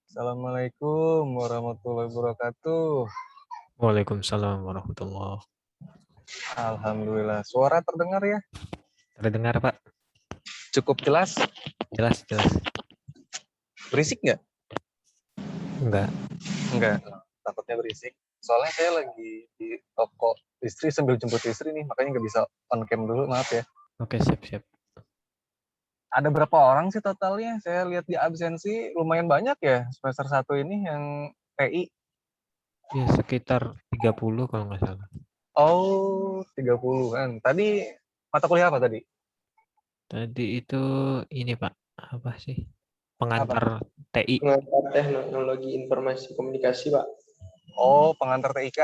Assalamualaikum warahmatullahi wabarakatuh. Waalaikumsalam warahmatullah. Alhamdulillah. Suara terdengar ya? Terdengar, Pak? Cukup jelas? Jelas, jelas. Berisik nggak? Enggak. Enggak. Takutnya berisik. Soalnya saya lagi di toko istri sambil jemput istri nih, makanya nggak bisa on cam dulu, maaf ya. Oke, siap-siap. Ada berapa orang sih totalnya? Saya lihat di absensi lumayan banyak ya semester 1 ini yang TI. Ya, sekitar 30 kalau nggak salah. Oh, 30 kan. Tadi mata kuliah apa tadi? Tadi itu ini, Pak. Apa sih? Apa? Pengantar TI. Pengantar teknologi informasi komunikasi, Pak. Oh, pengantar TIK.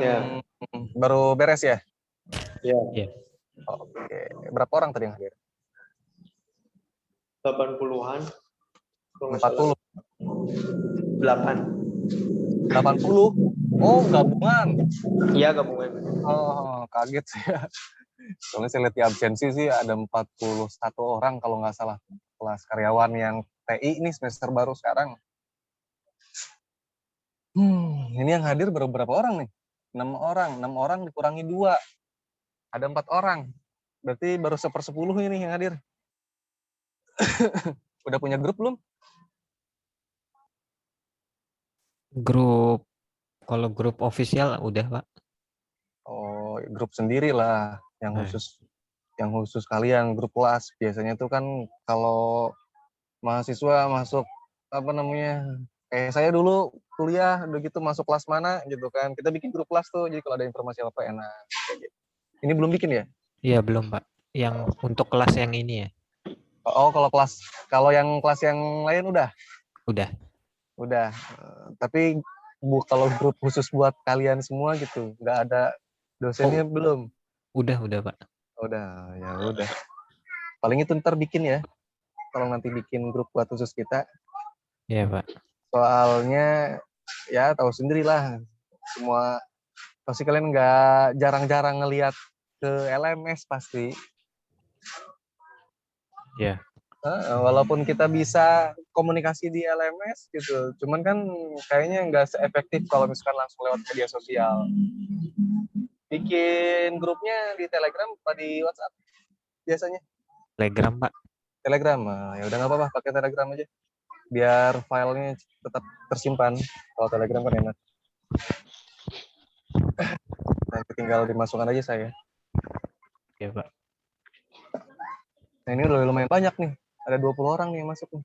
Ya, Baru beres ya? ya. Ya. Oke. Berapa orang tadi yang hadir? 80-an. 40. 8. 80. Oh, gabungan. Iya, gabungan. Oh, kaget saya. Soalnya saya lihat di absensi sih ada 41 orang kalau nggak salah. Kelas karyawan yang TI ini semester baru sekarang. Ini yang hadir baru berapa orang nih? 6 orang. 6 orang dikurangi 2. Ada 4 orang. Berarti baru 1/10 ini yang hadir. Udah punya grup belum? Grup, kalau grup official udah, Pak. Oh, grup sendiri lah yang Nah, khusus kalian grup kelas. Biasanya tuh kan kalau mahasiswa masuk apa namanya, kayak saya dulu kuliah udah gitu masuk kelas mana gitu kan, kita bikin grup kelas tuh, jadi kalau ada informasi apa enak kayak gitu. Ini belum bikin ya? iya belum, Pak. Yang untuk kelas yang ini ya. Oh, kalau yang kelas yang lain Udah. tapi kalau grup khusus buat kalian semua gitu nggak ada Oh, dosennya belum? udah, Pak. Udah, ya udah, paling itu ntar bikin ya, kalau nanti bikin grup buat khusus kita. Iya, Pak. Soalnya ya tahu sendirilah, semua pasti kalian nggak jarang-jarang ngelihat ke LMS pasti. Ya. Walaupun kita bisa komunikasi di LMS gitu, cuman kan kayaknya nggak seefektif kalau misalkan langsung lewat media sosial. Bikin grupnya di Telegram apa di WhatsApp biasanya? Telegram, Pak. Telegram, ya udah nggak apa-apa, pakai Telegram aja, biar filenya tetap tersimpan. Kalau Telegram kan enak, nanti tinggal dimasukkan aja saya. Ya, Pak. Nah ini udah lumayan banyak nih, ada 20 orang nih yang masuk nih.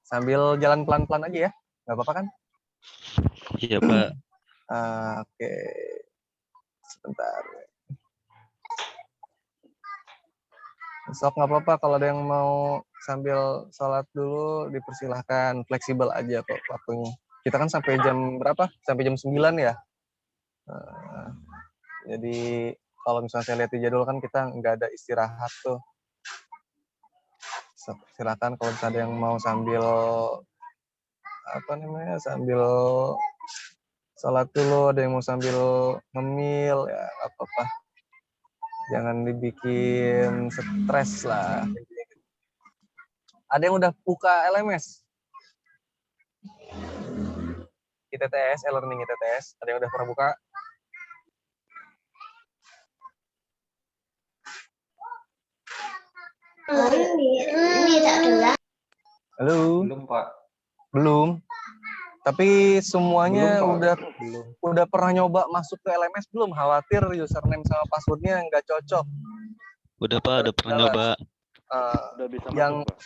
Sambil jalan pelan-pelan aja ya, nggak apa-apa kan? Iya, Pak. Oke, sebentar. Sok, nggak apa-apa kalau ada yang mau sambil sholat dulu, dipersilahkan, fleksibel aja kok waktunya. Kita kan sampai jam berapa? Sampai jam 9 ya. Jadi kalau misalnya saya lihat di jadwal kan kita nggak ada istirahat tuh. Silakan kalau misalnya ada yang mau sambil sambil sholat dulu, ada yang mau sambil ngemil, ya nggak apa-apa. Jangan dibikin stres lah. Ada yang udah buka LMS? ITTS, e-learning ITTS. Ada yang udah pernah buka? Halo? Belum, Pak. Belum. Tapi semuanya Belum, Pak. udah pernah nyoba masuk ke LMS belum? Khawatir username sama passwordnya nggak cocok. Udah Pak, udah pernah nyoba. Udah bisa Yang masuk, Pak.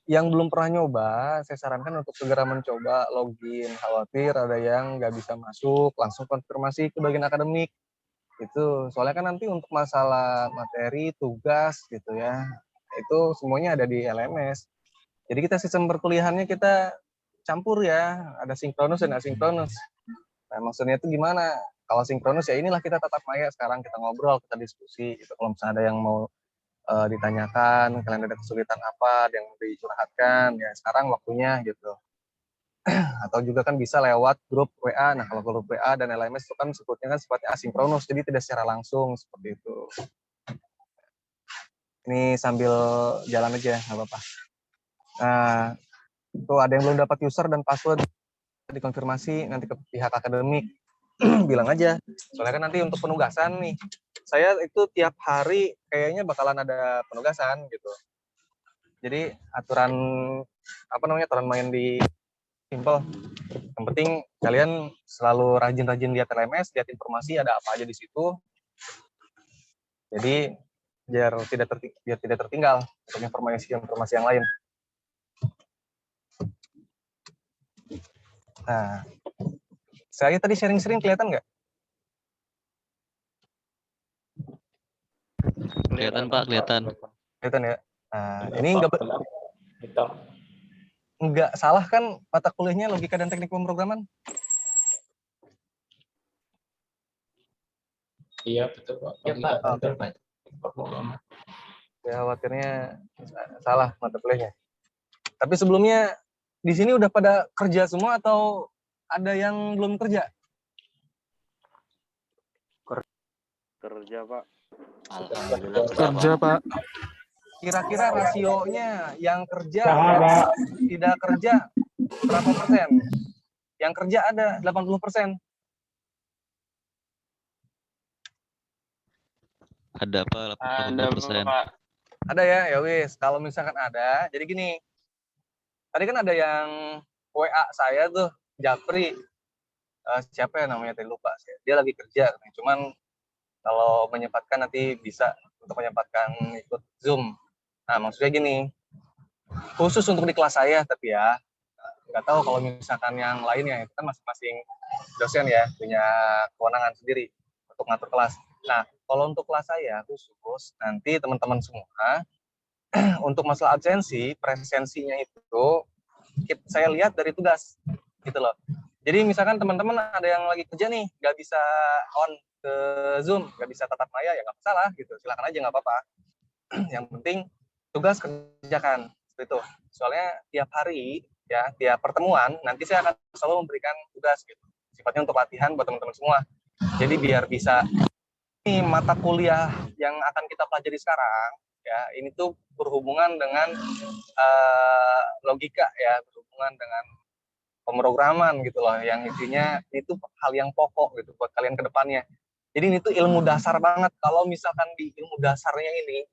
yang belum pernah nyoba, saya sarankan untuk segera mencoba login. Khawatir ada yang nggak bisa masuk, langsung konfirmasi ke bagian akademik. Itu soalnya kan nanti untuk masalah materi, tugas gitu ya, itu semuanya ada di LMS. Jadi kita sistem perkuliahannya kita campur ya, ada sinkronus dan asinkronus. Nah, maksudnya itu gimana? Kalau sinkronus ya inilah kita tatap maya, sekarang kita ngobrol, kita diskusi. Gitu. Kalau misalnya ada yang mau ditanyakan, kalian ada kesulitan apa, ada yang mau dicurhatkan, ya sekarang waktunya gitu. Atau juga kan bisa lewat grup WA. Nah, kalau grup WA dan LMS itu kan sifatnya asinkronus, jadi tidak secara langsung seperti itu. Ini sambil jalan aja, nggak apa-apa. Nah, Tuh ada yang belum dapat user dan password, dikonfirmasi nanti ke pihak akademik. Bilang aja. Soalnya kan nanti untuk penugasan nih, saya itu tiap hari kayaknya bakalan ada penugasan gitu. Jadi aturan aturan main di simple. Yang penting kalian selalu rajin-rajin lihat LMS, lihat informasi ada apa aja di situ. Jadi biar tidak tertinggal untuk informasi yang lain. Nah, saya tadi sharing-sharing kelihatan nggak? Kelihatan Pak, kelihatan. Kelihatan ya. Nah, ini nggak salah kan mata kuliahnya logika dan teknik pemrograman? Iya betul Pak. Ya Pak, betul Pak. Ya khawatirnya salah mata kuliahnya. Tapi sebelumnya di sini udah pada kerja semua atau ada yang belum kerja? Kerja, Pak. Alhamdulillah Kerja, Pak. Kira-kira rasionya yang kerja tidak kerja berapa persen? Yang kerja ada 80%. Ada Pak, 80%. Ada ya wis. Kalau misalkan ada, jadi gini. Tadi kan ada yang WA saya tuh, Japri. Siapa ya namanya tadi lupa saya. Dia lagi kerja, cuman kalau menyempatkan nanti bisa untuk menyempatkan ikut Zoom. Nah, maksudnya gini, khusus untuk di kelas saya, tapi ya, nggak tahu kalau misalkan yang lainnya, itu kan masing-masing dosen ya, punya kewenangan sendiri untuk ngatur kelas. Nah, kalau untuk kelas saya khusus, nanti teman-teman semua, untuk masalah absensi, presensinya itu, saya lihat dari tugas, gitu loh. Jadi misalkan teman-teman ada yang lagi kerja nih, nggak bisa on ke Zoom, nggak bisa tatap maya, ya nggak masalah, gitu. Silakan aja, nggak apa-apa. Yang penting tugas kerjakan, seperti itu. Soalnya tiap hari, ya tiap pertemuan, nanti saya akan selalu memberikan tugas, gitu. Sifatnya untuk latihan buat teman-teman semua. Jadi biar bisa, ini mata kuliah yang akan kita pelajari sekarang, ya ini tuh berhubungan dengan logika, ya berhubungan dengan pemrograman gitu loh, yang intinya itu hal yang pokok gitu buat kalian ke depannya. Jadi ini tuh ilmu dasar banget. Kalau misalkan di ilmu dasarnya ini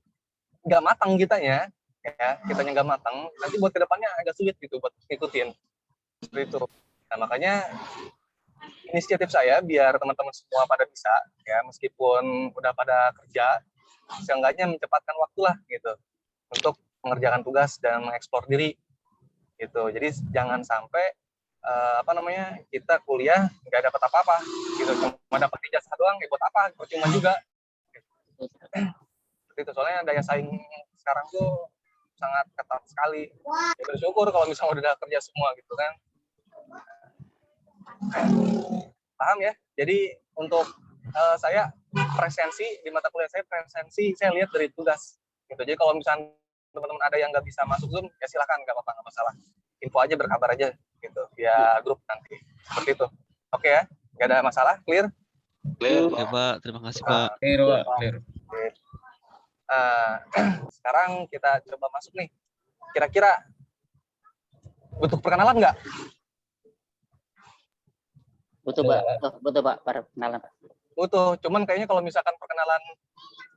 nggak matang kitanya, ya kitanya nggak matang, nanti buat ke depannya agak sulit gitu buat ngikutin. Seperti itu. Nah makanya inisiatif saya biar teman-teman semua pada bisa, ya meskipun udah pada kerja, seenggaknya mencepatkan waktu lah gitu untuk mengerjakan tugas dan mengeksplor diri gitu. Jadi jangan sampai kita kuliah nggak dapat apa-apa gitu, cuma dapat ijazah doang, ya buat apa, percuma juga. Seperti itu, soalnya daya saing sekarang tuh sangat ketat sekali. Ya bersyukur kalau misalnya udah kerja semua gitu kan. Paham ya? Jadi untuk saya presensi di mata kuliah saya lihat dari tugas gitu. Jadi kalau misalnya teman-teman ada yang nggak bisa masuk Zoom, ya silakan, nggak apa-apa, nggak masalah. Info aja, berkabar aja gitu via grup nanti. Seperti itu. Oke ya, nggak ada masalah, clear? Clear ya Pak, terima kasih Pak. Clear Pak, clear. Sekarang kita coba masuk nih. Kira-kira butuh perkenalan nggak? Butuh Pak, butuh Pak, perkenalan Pak. Butuh, cuman kayaknya kalau misalkan perkenalan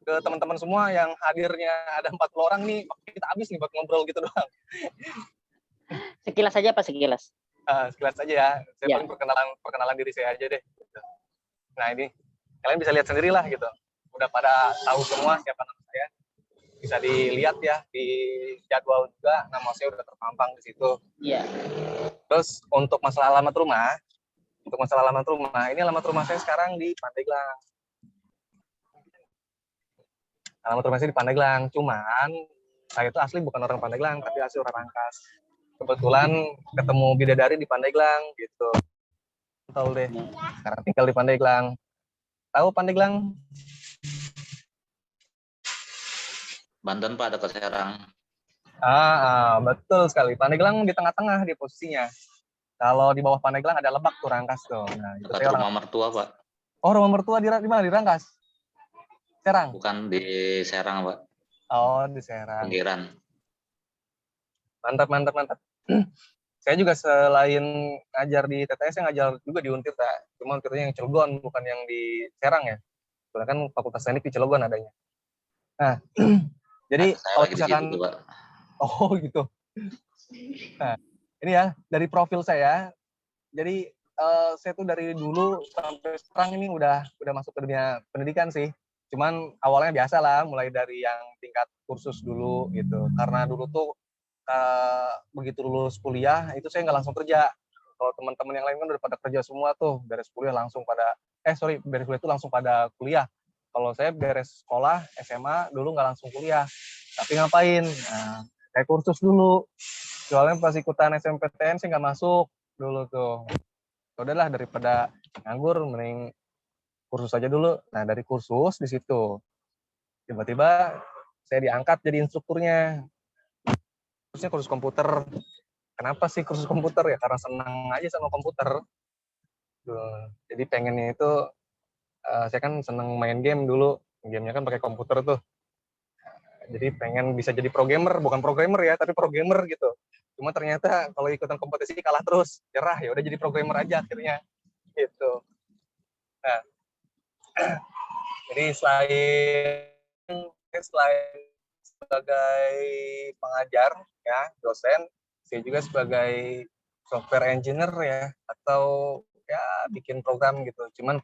ke teman-teman semua yang hadirnya ada 40 orang nih, kita habis nih buat ngobrol gitu doang. Sekilas aja Pak, sekilas. Sekilas aja ya. Saya Ya. paling perkenalan diri saya aja deh. Gitu. Nah ini kalian bisa lihat sendiri lah gitu. Udah pada tahu semua siapa nama saya. Bisa dilihat ya di jadwal juga, nama saya udah terpampang di situ. Iya. Terus untuk masalah alamat rumah, ini alamat rumah saya sekarang di Pandeglang. Alamat rumah saya di Pandeglang, cuman saya itu asli bukan orang Pandeglang, tapi asli orang Rangkas. Kebetulan ketemu bidadari di Pandeglang gitu. Tahu deh. Sekarang tinggal di Pandeglang. Tahu Pandeglang? Banten Pak, dekat Serang. Betul sekali. Pandeglang di tengah-tengah di posisinya. Kalau di bawah Pandeglang ada Lebak tuh, Rangkas tuh. Nah, itu Dekat rumah mertua Pak. Oh, rumah mertua di mana? Di Rangkas? Serang? Bukan di Serang Pak. Oh, di Serang. Pinggiran. Mantap. Saya juga selain ngajar di TTS, saya ngajar juga di Untirta. Cuma Untirta yang Cilegon, bukan yang di Serang ya. Soalnya kan Fakultas Teknik di Cilegon adanya. Nah, jadi Saya kalau lagi di misalkan, situ, Pak. oh gitu. Nah, ini ya dari profil saya. Jadi saya tuh dari dulu sampai sekarang ini udah masuk ke dunia pendidikan sih. Cuman awalnya biasa lah, mulai dari yang tingkat kursus dulu gitu. Karena dulu tuh begitu lulus kuliah itu saya nggak langsung kerja. Kalau teman-teman yang lain kan udah pada kerja semua tuh, beres kuliah langsung pada beres kuliah itu langsung pada kuliah. Kalau saya beres sekolah SMA dulu nggak langsung kuliah, tapi ngapain? Nah, kayak kursus dulu. Soalnya pas ikutan SMPTN saya nggak masuk dulu tuh. Udahlah daripada nganggur, mending kursus aja dulu. Nah dari kursus di situ tiba-tiba saya diangkat jadi instrukturnya. Khususnya kursus komputer. Kenapa sih kursus komputer ya? Karena senang aja sama komputer. Jadi pengennya itu saya kan senang main game dulu. Gamenya kan pakai komputer tuh. Jadi pengen bisa jadi programmer, bukan programmer ya, tapi programmer gitu. Cuma ternyata kalau ikutan kompetisi kalah terus, nyerah, ya udah jadi programmer aja akhirnya gitu. Nah, jadi selain sebagai pengajar ya, dosen, saya juga sebagai software engineer ya, atau ya bikin program gitu. Cuman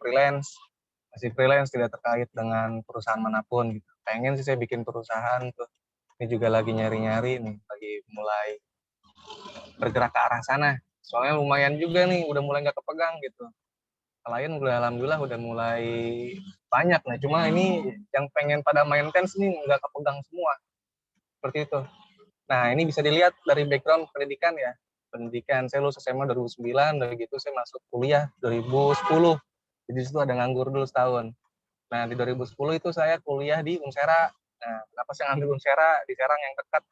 masih freelance, tidak terkait dengan perusahaan manapun gitu. Pengen sih saya bikin perusahaan tuh. Ini juga lagi nyari-nyari nih, lagi mulai bergerak ke arah sana. Soalnya lumayan juga nih, udah mulai nggak kepegang gitu. Klien udah alhamdulillah udah mulai banyak. Nah cuma ini yang pengen pada maintenance nih nggak kepegang semua. Seperti itu. Nah ini bisa dilihat dari background pendidikan ya. Pendidikan, saya lulus SMA 2009, dari gitu saya masuk kuliah 2010. Jadi situ ada nganggur dulu setahun. Nah di 2010 itu saya kuliah di Unsera. Nah kenapa saya ngambil Unsera di Serang yang dekat?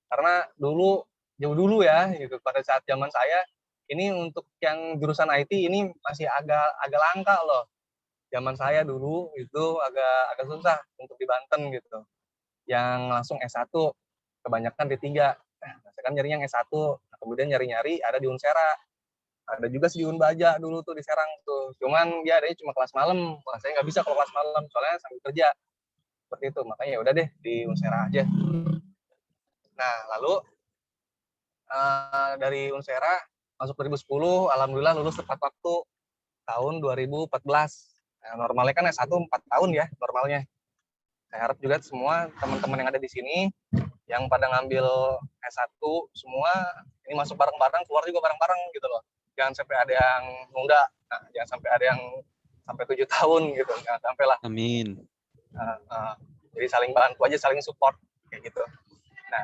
Karena jauh dulu ya, gitu. Pada saat zaman saya, ini untuk yang jurusan IT ini masih agak langka loh. Zaman saya dulu itu agak susah untuk di Banten gitu. Yang langsung S1, kebanyakan D3. Nah, saya kan nyari yang S1, nah, kemudian nyari-nyari ada di Unsera. Ada juga di Unbaja dulu tuh di Serang tuh. Cuman ya adanya cuma kelas malam. Wah, saya nggak bisa kalau kelas malam, soalnya sambil kerja. Seperti itu, makanya ya udah deh di Unsera aja. Nah, lalu dari Unsera masuk 2010, alhamdulillah lulus tepat waktu tahun 2014. Nah, normalnya kan S1 4 tahun ya normalnya. Saya harap juga semua teman-teman yang ada di sini yang pada ngambil S1 semua ini masuk bareng-bareng, keluar juga bareng-bareng gitu loh. Jangan sampai ada yang nunda, nah, jangan sampai ada yang sampai 7 tahun gitu, jangan sampai lah. Amin. Jadi saling bantu aja, saling support kayak gitu. Nah,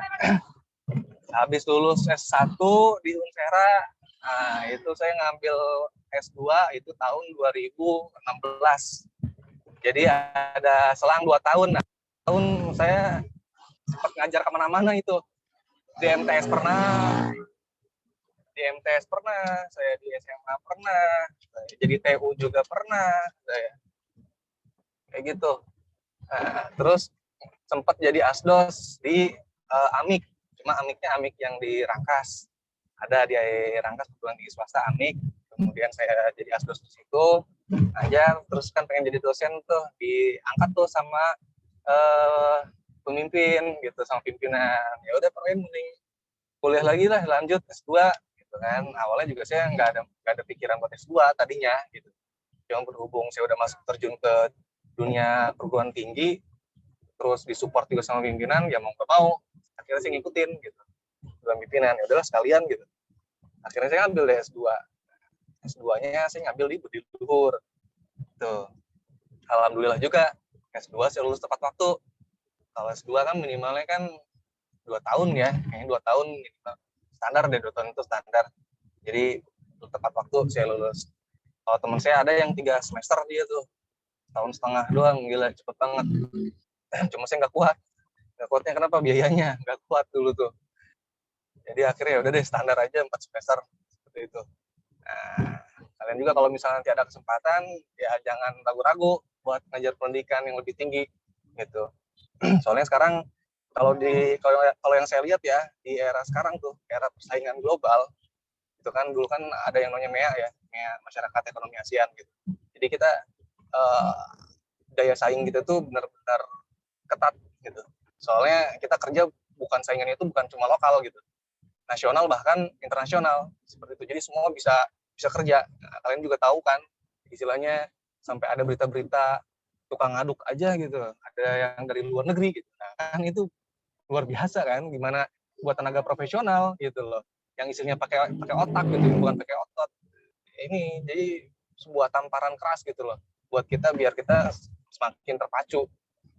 habis lulus S1 di Unsera, nah, itu saya ngambil S2 itu tahun 2016. Jadi ada selang 2 tahun. Nah, tahun saya sempat ngajar kemana-mana itu. Di MTS pernah, saya di SMA pernah, jadi TU juga pernah, saya kayak gitu. Nah, terus sempat jadi asdos di Amik, cuma Amik yang di Rangkas. Ada di Rangkas, kebetulan di swasta Amik. Kemudian saya jadi asdos di situ, aja terus kan pengen jadi dosen tuh, diangkat tuh sama pemimpin gitu, sama pimpinan. Ya udah pengen mending kuliah lagi lah, lanjut S2 gitu kan. Awalnya juga saya nggak ada pikiran buat S2 tadinya gitu. Cuma berhubung saya udah masuk terjun ke dunia perguruan tinggi, terus disupport juga sama pimpinan, ya mau nggak mau akhirnya saya ngikutin gitu dengan pimpinan. Ya udahlah sekalian gitu. Akhirnya saya ngambil deh S2. S2-nya saya ngambil di Budi Luhur. Tuh. Alhamdulillah juga S2 saya lulus tepat waktu. Kalau S2 kan minimalnya kan 2 tahun ya, kayaknya 2 tahun gitu. Standar deh, 2 tahun itu standar. Jadi tepat waktu saya lulus. Kalau teman saya ada yang 3 semester dia tuh, tahun setengah doang, gila cepet banget. Cuma saya nggak kuat. Nggak kuatnya kenapa? Biayanya nggak kuat dulu tuh. Jadi akhirnya udah deh standar aja 4 semester seperti itu. Nah, kalian juga kalau misalnya nanti ada kesempatan, ya jangan ragu-ragu buat ngajar pendidikan yang lebih tinggi gitu. Soalnya sekarang kalau yang saya lihat ya, di era sekarang tuh, era persaingan global, Itu kan dulu kan ada yang namanya MEA ya, MEA Masyarakat Ekonomi ASEAN gitu. Jadi kita daya saing gitu tuh benar-benar ketat gitu. Soalnya kita kerja bukan saingannya itu bukan cuma lokal gitu, nasional bahkan internasional seperti itu. Jadi semua bisa kerja. Nah, kalian juga tahu kan istilahnya sampai ada berita-berita tukang ngaduk aja gitu, ada yang dari luar negeri gitu. Nah, kan itu luar biasa kan, gimana buat tenaga profesional gitu loh, yang istilahnya pakai otak gitu, bukan pakai otot. Ini jadi sebuah tamparan keras gitu loh buat kita biar kita semakin terpacu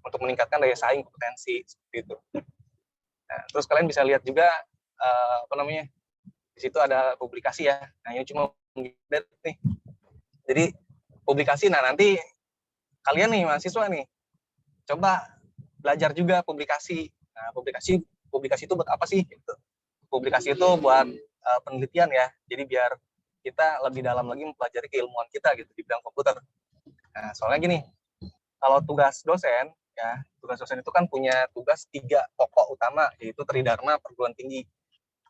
untuk meningkatkan daya saing kompetensi seperti itu. Nah, terus kalian bisa lihat juga di situ ada publikasi ya. Nah, ini cuma nih. Jadi publikasi, nah nanti kalian nih mahasiswa nih coba belajar juga publikasi. Nah, publikasi itu buat apa sih? Gitu. Publikasi itu buat penelitian ya. Jadi biar kita lebih dalam lagi mempelajari keilmuan kita gitu di bidang komputer. Nah, soalnya gini, kalau tugas dosen itu kan punya tugas 3 pokok utama, yaitu tridharma perguruan tinggi.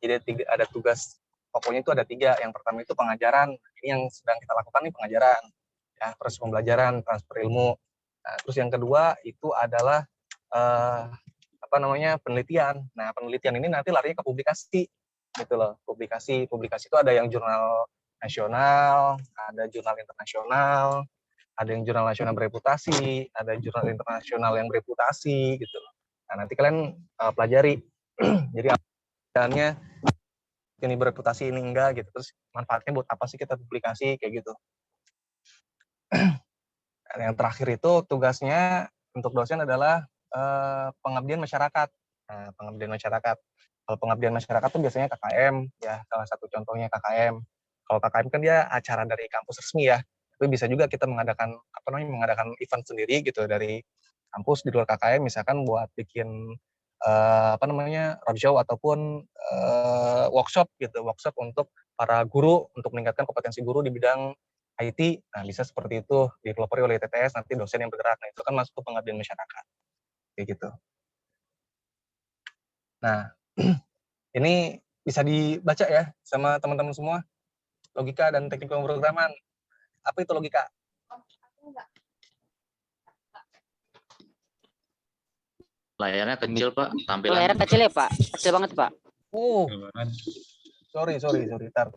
Jadi ada tugas pokoknya itu ada 3. Yang pertama itu pengajaran. Ini yang sedang kita lakukan nih, pengajaran. Ya, proses pembelajaran, transfer ilmu. Nah, terus yang kedua itu adalah penelitian. Nah, penelitian ini nanti larinya ke publikasi gitu loh. Publikasi itu ada yang jurnal nasional, ada jurnal internasional, ada yang jurnal nasional bereputasi, ada jurnal internasional yang bereputasi gitu loh. Nah, nanti kalian pelajari. Jadi apanya ini bereputasi ini enggak gitu. Terus manfaatnya buat apa sih kita publikasi kayak gitu. Dan yang terakhir itu tugasnya untuk dosen adalah pengabdian masyarakat. Nah, pengabdian masyarakat. Kalau pengabdian masyarakat tuh biasanya KKM ya, salah satu contohnya KKM. Kalau KKM kan dia acara dari kampus resmi ya. Tapi bisa juga kita mengadakan event sendiri gitu dari kampus di luar KKM, misalkan buat bikin roadshow ataupun workshop untuk para guru untuk meningkatkan kompetensi guru di bidang IT. Nah, bisa seperti itu dipelopori oleh TTS, nanti dosen yang bergerak. Nah, itu kan masuk ke pengabdian masyarakat kayak gitu. Nah, ini bisa dibaca ya sama teman-teman semua, logika dan teknik pemrograman. Apa itu logika? Layarnya kecil, Pak. Tampilan. Layarnya kecil ya, Pak? Kecil banget, Pak. Oh, sorry. Tar.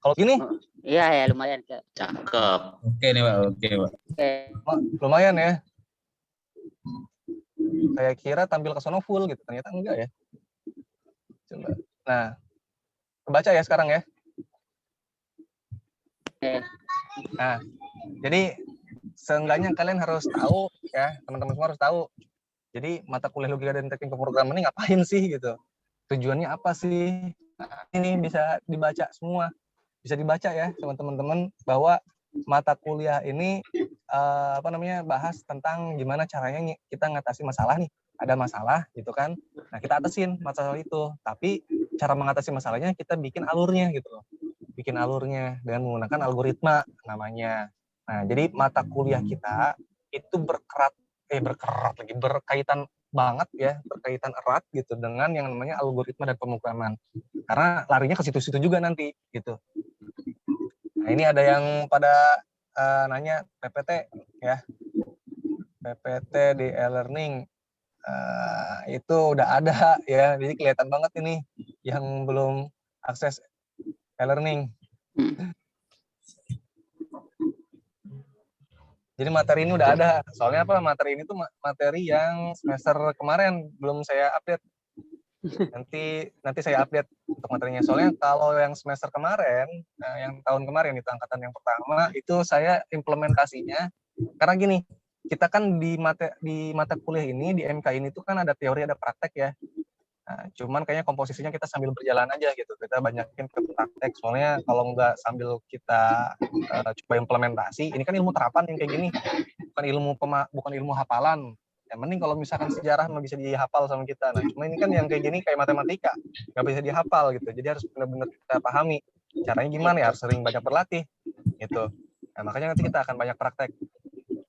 Kalau gini? Iya, ya lumayan. Cakep. Oke nih, Pak. Oke. Lumayan ya. Saya kira tampil ke sono full gitu, ternyata enggak ya. Coba. Nah, kebaca ya sekarang ya. Nah, jadi seenggaknya kalian harus tahu ya, teman-teman semua harus tahu. Jadi mata kuliah logika dan teknik pemrograman ini ngapain sih gitu? Tujuannya apa sih? Nah, ini bisa dibaca semua. Bisa dibaca ya sama teman-teman bahwa mata kuliah ini bahas tentang gimana caranya kita ngatasi masalah nih. Ada masalah gitu kan. Nah, kita atasin masalah itu. Tapi cara mengatasi masalahnya kita bikin alurnya gitu loh. Bikin alurnya dengan menggunakan algoritma namanya. Nah, jadi mata kuliah kita itu berkaitan banget ya, berkaitan erat gitu dengan yang namanya algoritma dan pemrograman. Karena larinya ke situ-situ juga nanti gitu. Nah, ini ada yang pada nanya PPT ya. PPT di e-learning itu udah ada ya. Jadi kelihatan banget ini yang belum akses e-learning. Jadi materi ini udah ada. Soalnya apa? Materi ini tuh materi yang semester kemarin belum saya update. Nanti saya update untuk materinya. Soalnya kalau yang semester kemarin, yang tahun kemarin itu angkatan yang pertama, itu saya implementasinya karena gini, kita kan di mata kuliah ini di MK ini tuh kan ada teori ada praktek ya. Nah, cuman kayaknya komposisinya kita sambil berjalan aja gitu. Kita banyakin ke praktek. Soalnya kalau nggak sambil kita coba implementasi, ini kan ilmu terapan yang kayak gini, bukan ilmu hafalan. Yang penting kalau misalkan sejarah nggak bisa dihafal sama kita. Nah, cuma ini kan yang kayak gini kayak matematika, nggak bisa dihafal gitu. Jadi harus benar-benar kita pahami. Caranya gimana ya? Harus sering banyak berlatih gitu. Nah, makanya nanti kita akan banyak praktek.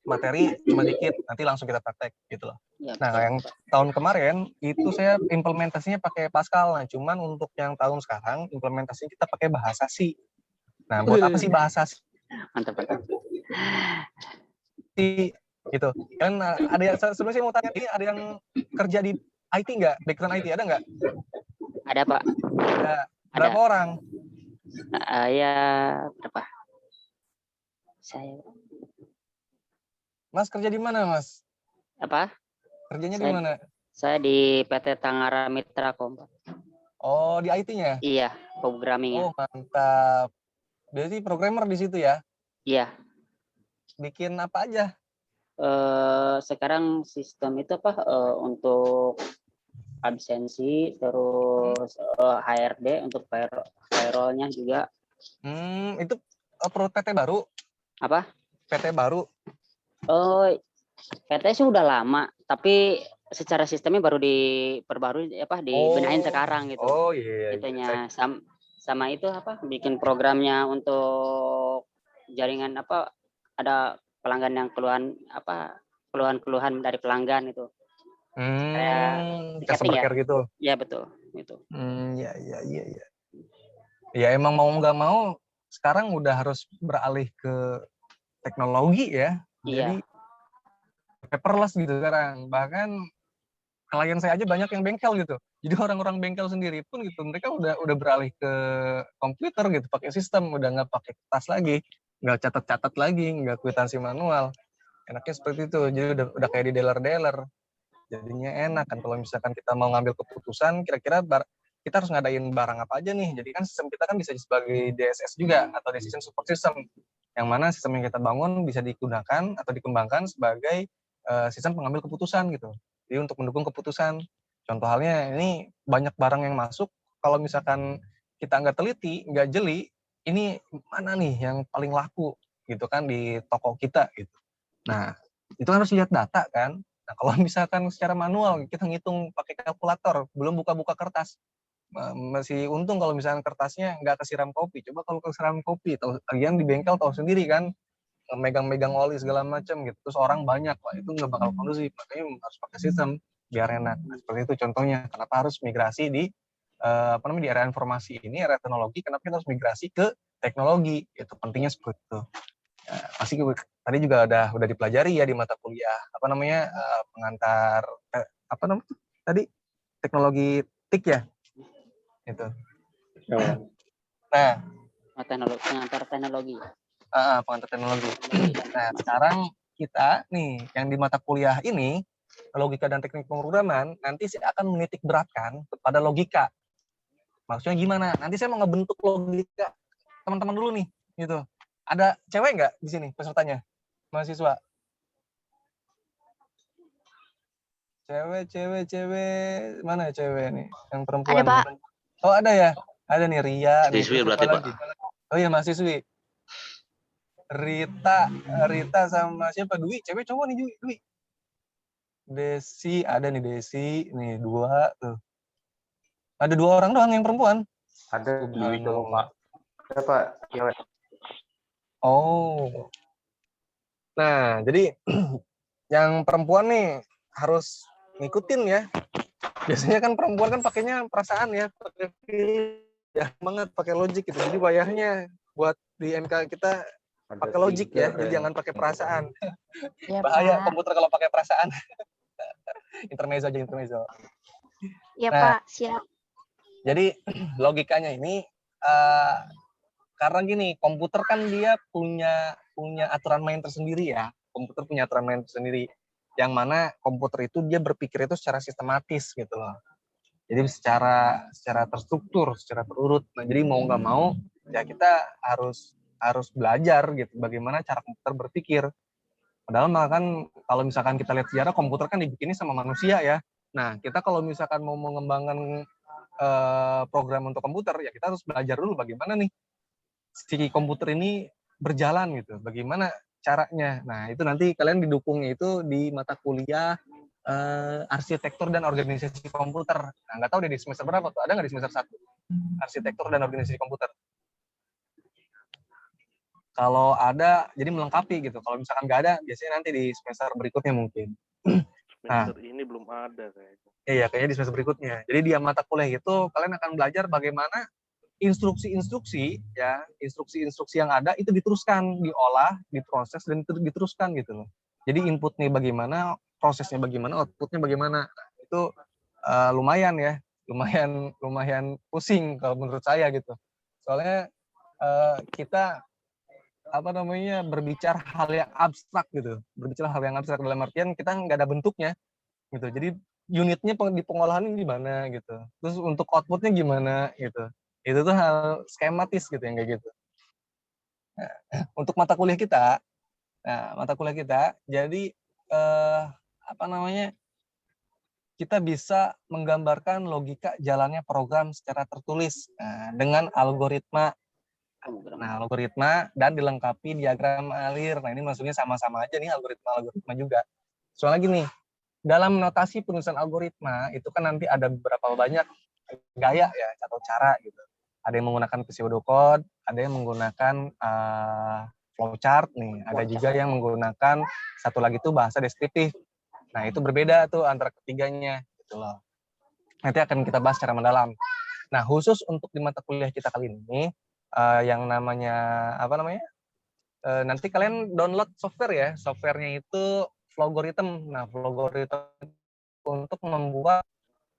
Materi cuma dikit, nanti langsung kita praktek gitu loh. Ya, Nah, betul, yang Pak. tahun kemarin itu saya implementasinya pakai Pascal. Nah, cuman untuk yang tahun sekarang implementasinya kita pakai bahasa C. Nah, buat apa sih bahasa C Mantap, mantap. gitu? Kan ada yang sebenarnya saya mau tanya, ini ada yang kerja di IT nggak? Background IT ada nggak? Ada, Pak. Ada. Ada. Berapa orang? Ya, berapa? Saya Mas kerja di mana, Mas? apa? Kerjanya di Saya mana? saya di PT Tanggara Mitra Kom, Pak. Oh, di IT-nya? Iya, programming ya. Oh, mantap. Berarti programmer di situ ya? Iya. Bikin apa aja? Sekarang sistem itu apa untuk absensi, terus HRD untuk payroll-nya juga. Itu PT baru? Apa? PT baru? Oh, PT sih udah lama, tapi secara sistemnya baru diperbarui dibenahin sekarang gitu. Oh iya. Itunya sama itu apa? Bikin programnya untuk jaringan apa? Ada pelanggan yang keluhan dari pelanggan itu. Kayak Customer ya. care gitu. Ya betul, itu. Iya. Ya emang mau nggak mau sekarang udah harus beralih ke teknologi ya. Iya. Jadi paperless gitu sekarang. Bahkan klien saya aja banyak yang bengkel gitu. Jadi orang-orang bengkel sendiri pun gitu, mereka udah beralih ke komputer gitu, pakai sistem, udah nggak pakai kertas lagi, nggak catat-catat lagi, nggak kwitansi manual. Enaknya seperti itu. Jadi udah kayak di dealer-dealer. Jadinya enak kan kalau misalkan kita mau ngambil keputusan, kira-kira kita harus ngadain barang apa aja nih. Jadi kan sistem kita kan bisa sebagai DSS juga atau decision support system, yang mana sistem yang kita bangun bisa digunakan atau dikembangkan sebagai sistem pengambil keputusan gitu. Jadi untuk mendukung keputusan. Contoh halnya ini banyak barang yang masuk, kalau misalkan kita nggak teliti, nggak jeli, ini mana nih yang paling laku gitu kan di toko kita gitu. Nah, itu harus lihat data kan. Nah, kalau misalkan secara manual kita ngitung pakai kalkulator, belum buka-buka kertas, masih untung kalau misalkan kertasnya nggak kesiram kopi. Coba kalau kesiram kopi, kalian di bengkel tahu sendiri kan, megang-megang oli segala macam gitu. Terus orang banyak, Pak, itu nggak bakal kondusif. Makanya harus pakai sistem biar enak. Nah, seperti itu contohnya. Kenapa harus migrasi di di era informasi ini, era teknologi, kenapa kita harus migrasi ke teknologi? Itu pentingnya seperti itu. Pasti tadi juga udah dipelajari ya di mata kuliah pengantar tadi teknologi TIK ya itu. Nah, Pengantar teknologi. pengantar teknologi. Nah, sekarang kita nih yang di mata kuliah ini logika dan teknik pemrograman nanti saya akan menitik beratkan kepada logika. Maksudnya gimana? Nanti saya mau ngebentuk logika teman-teman dulu nih gitu. Ada cewek nggak di sini pesertanya? Mahasiswa? Cewek. Mana cewek nih? Yang perempuan. Ada, Pak. Nih. Oh, ada ya? Ada nih Ria. Siswi Nih, berarti, Pak. lagi? Oh iya, mahasiswi. Rita sama siapa? Dwi, cewek cowok nih Dwi. Desi, ada nih Desi. Nih, 2 tuh. Ada 2 orang doang yang perempuan. Ada Dwi cowok, Pak. Ada, Pak. Cewek. Oh. Nah, jadi yang perempuan nih harus ngikutin ya. Biasanya kan perempuan kan pakainya perasaan ya, pakai ya banget, pakai logik gitu. Jadi bayarnya buat di MK kita pakai logik ya, jadi jangan pakai perasaan. Ya, Bahaya Pak. komputer kalau pakai perasaan. Intermezzo aja, intermezzo. Ya, Nah, Pak. Siap. Jadi logikanya ini karena gini, komputer kan dia punya aturan main tersendiri ya. Komputer punya aturan main tersendiri. Yang mana komputer itu dia berpikir itu secara sistematis gitu loh. Jadi secara terstruktur, secara terurut. Nah, jadi mau nggak mau ya kita harus belajar gitu bagaimana cara komputer berpikir. Padahal kan kalau misalkan kita lihat sejarah, komputer kan dibikinnya sama manusia ya. Nah, kita kalau misalkan mau mengembangkan program untuk komputer, ya kita harus belajar dulu bagaimana nih si komputer ini berjalan gitu. Bagaimana caranya. Nah, itu nanti kalian didukungnya itu di mata kuliah arsitektur dan organisasi komputer. Nah, nggak tahu deh di semester berapa tuh. Ada nggak di semester 1? Arsitektur dan organisasi komputer. Kalau ada, jadi melengkapi gitu. Kalau misalkan nggak ada, biasanya nanti di semester berikutnya mungkin. Nah, ini belum ada kayaknya. iya kayaknya di semester berikutnya. Jadi di mata kuliah itu kalian akan belajar bagaimana instruksi-instruksi ya, instruksi-instruksi yang ada itu diteruskan, diolah, diproses dan diteruskan gitu loh. Jadi inputnya bagaimana, prosesnya bagaimana, outputnya bagaimana. Itu lumayan ya, lumayan pusing kalau menurut saya gitu. Soalnya kita berbicara hal yang abstrak gitu, berbicara hal yang abstrak dalam artian kita nggak ada bentuknya gitu. Jadi unitnya di pengolahan ini gimana gitu. Terus untuk outputnya gimana gitu. Itu tuh hal skematis gitu yang kayak gitu. Nah, untuk mata kuliah kita, jadi kita bisa menggambarkan logika jalannya program secara tertulis dengan algoritma. Nah, algoritma dan dilengkapi diagram alir. Nah, ini maksudnya sama-sama aja nih algoritma juga. Soalnya gini, dalam notasi penulisan algoritma itu kan nanti ada beberapa banyak gaya ya atau cara gitu. Ada yang menggunakan pseudocode, ada yang menggunakan flowchart nih, ada juga yang menggunakan satu lagi tuh bahasa deskriptif. Nah, itu berbeda tuh antara ketiganya gitu loh. Nanti akan kita bahas secara mendalam. Nah, khusus untuk di mata kuliah kita kali ini yang namanya nanti kalian download software ya. Softwarenya itu Flowgorithm. Nah, Flowgorithm untuk membuat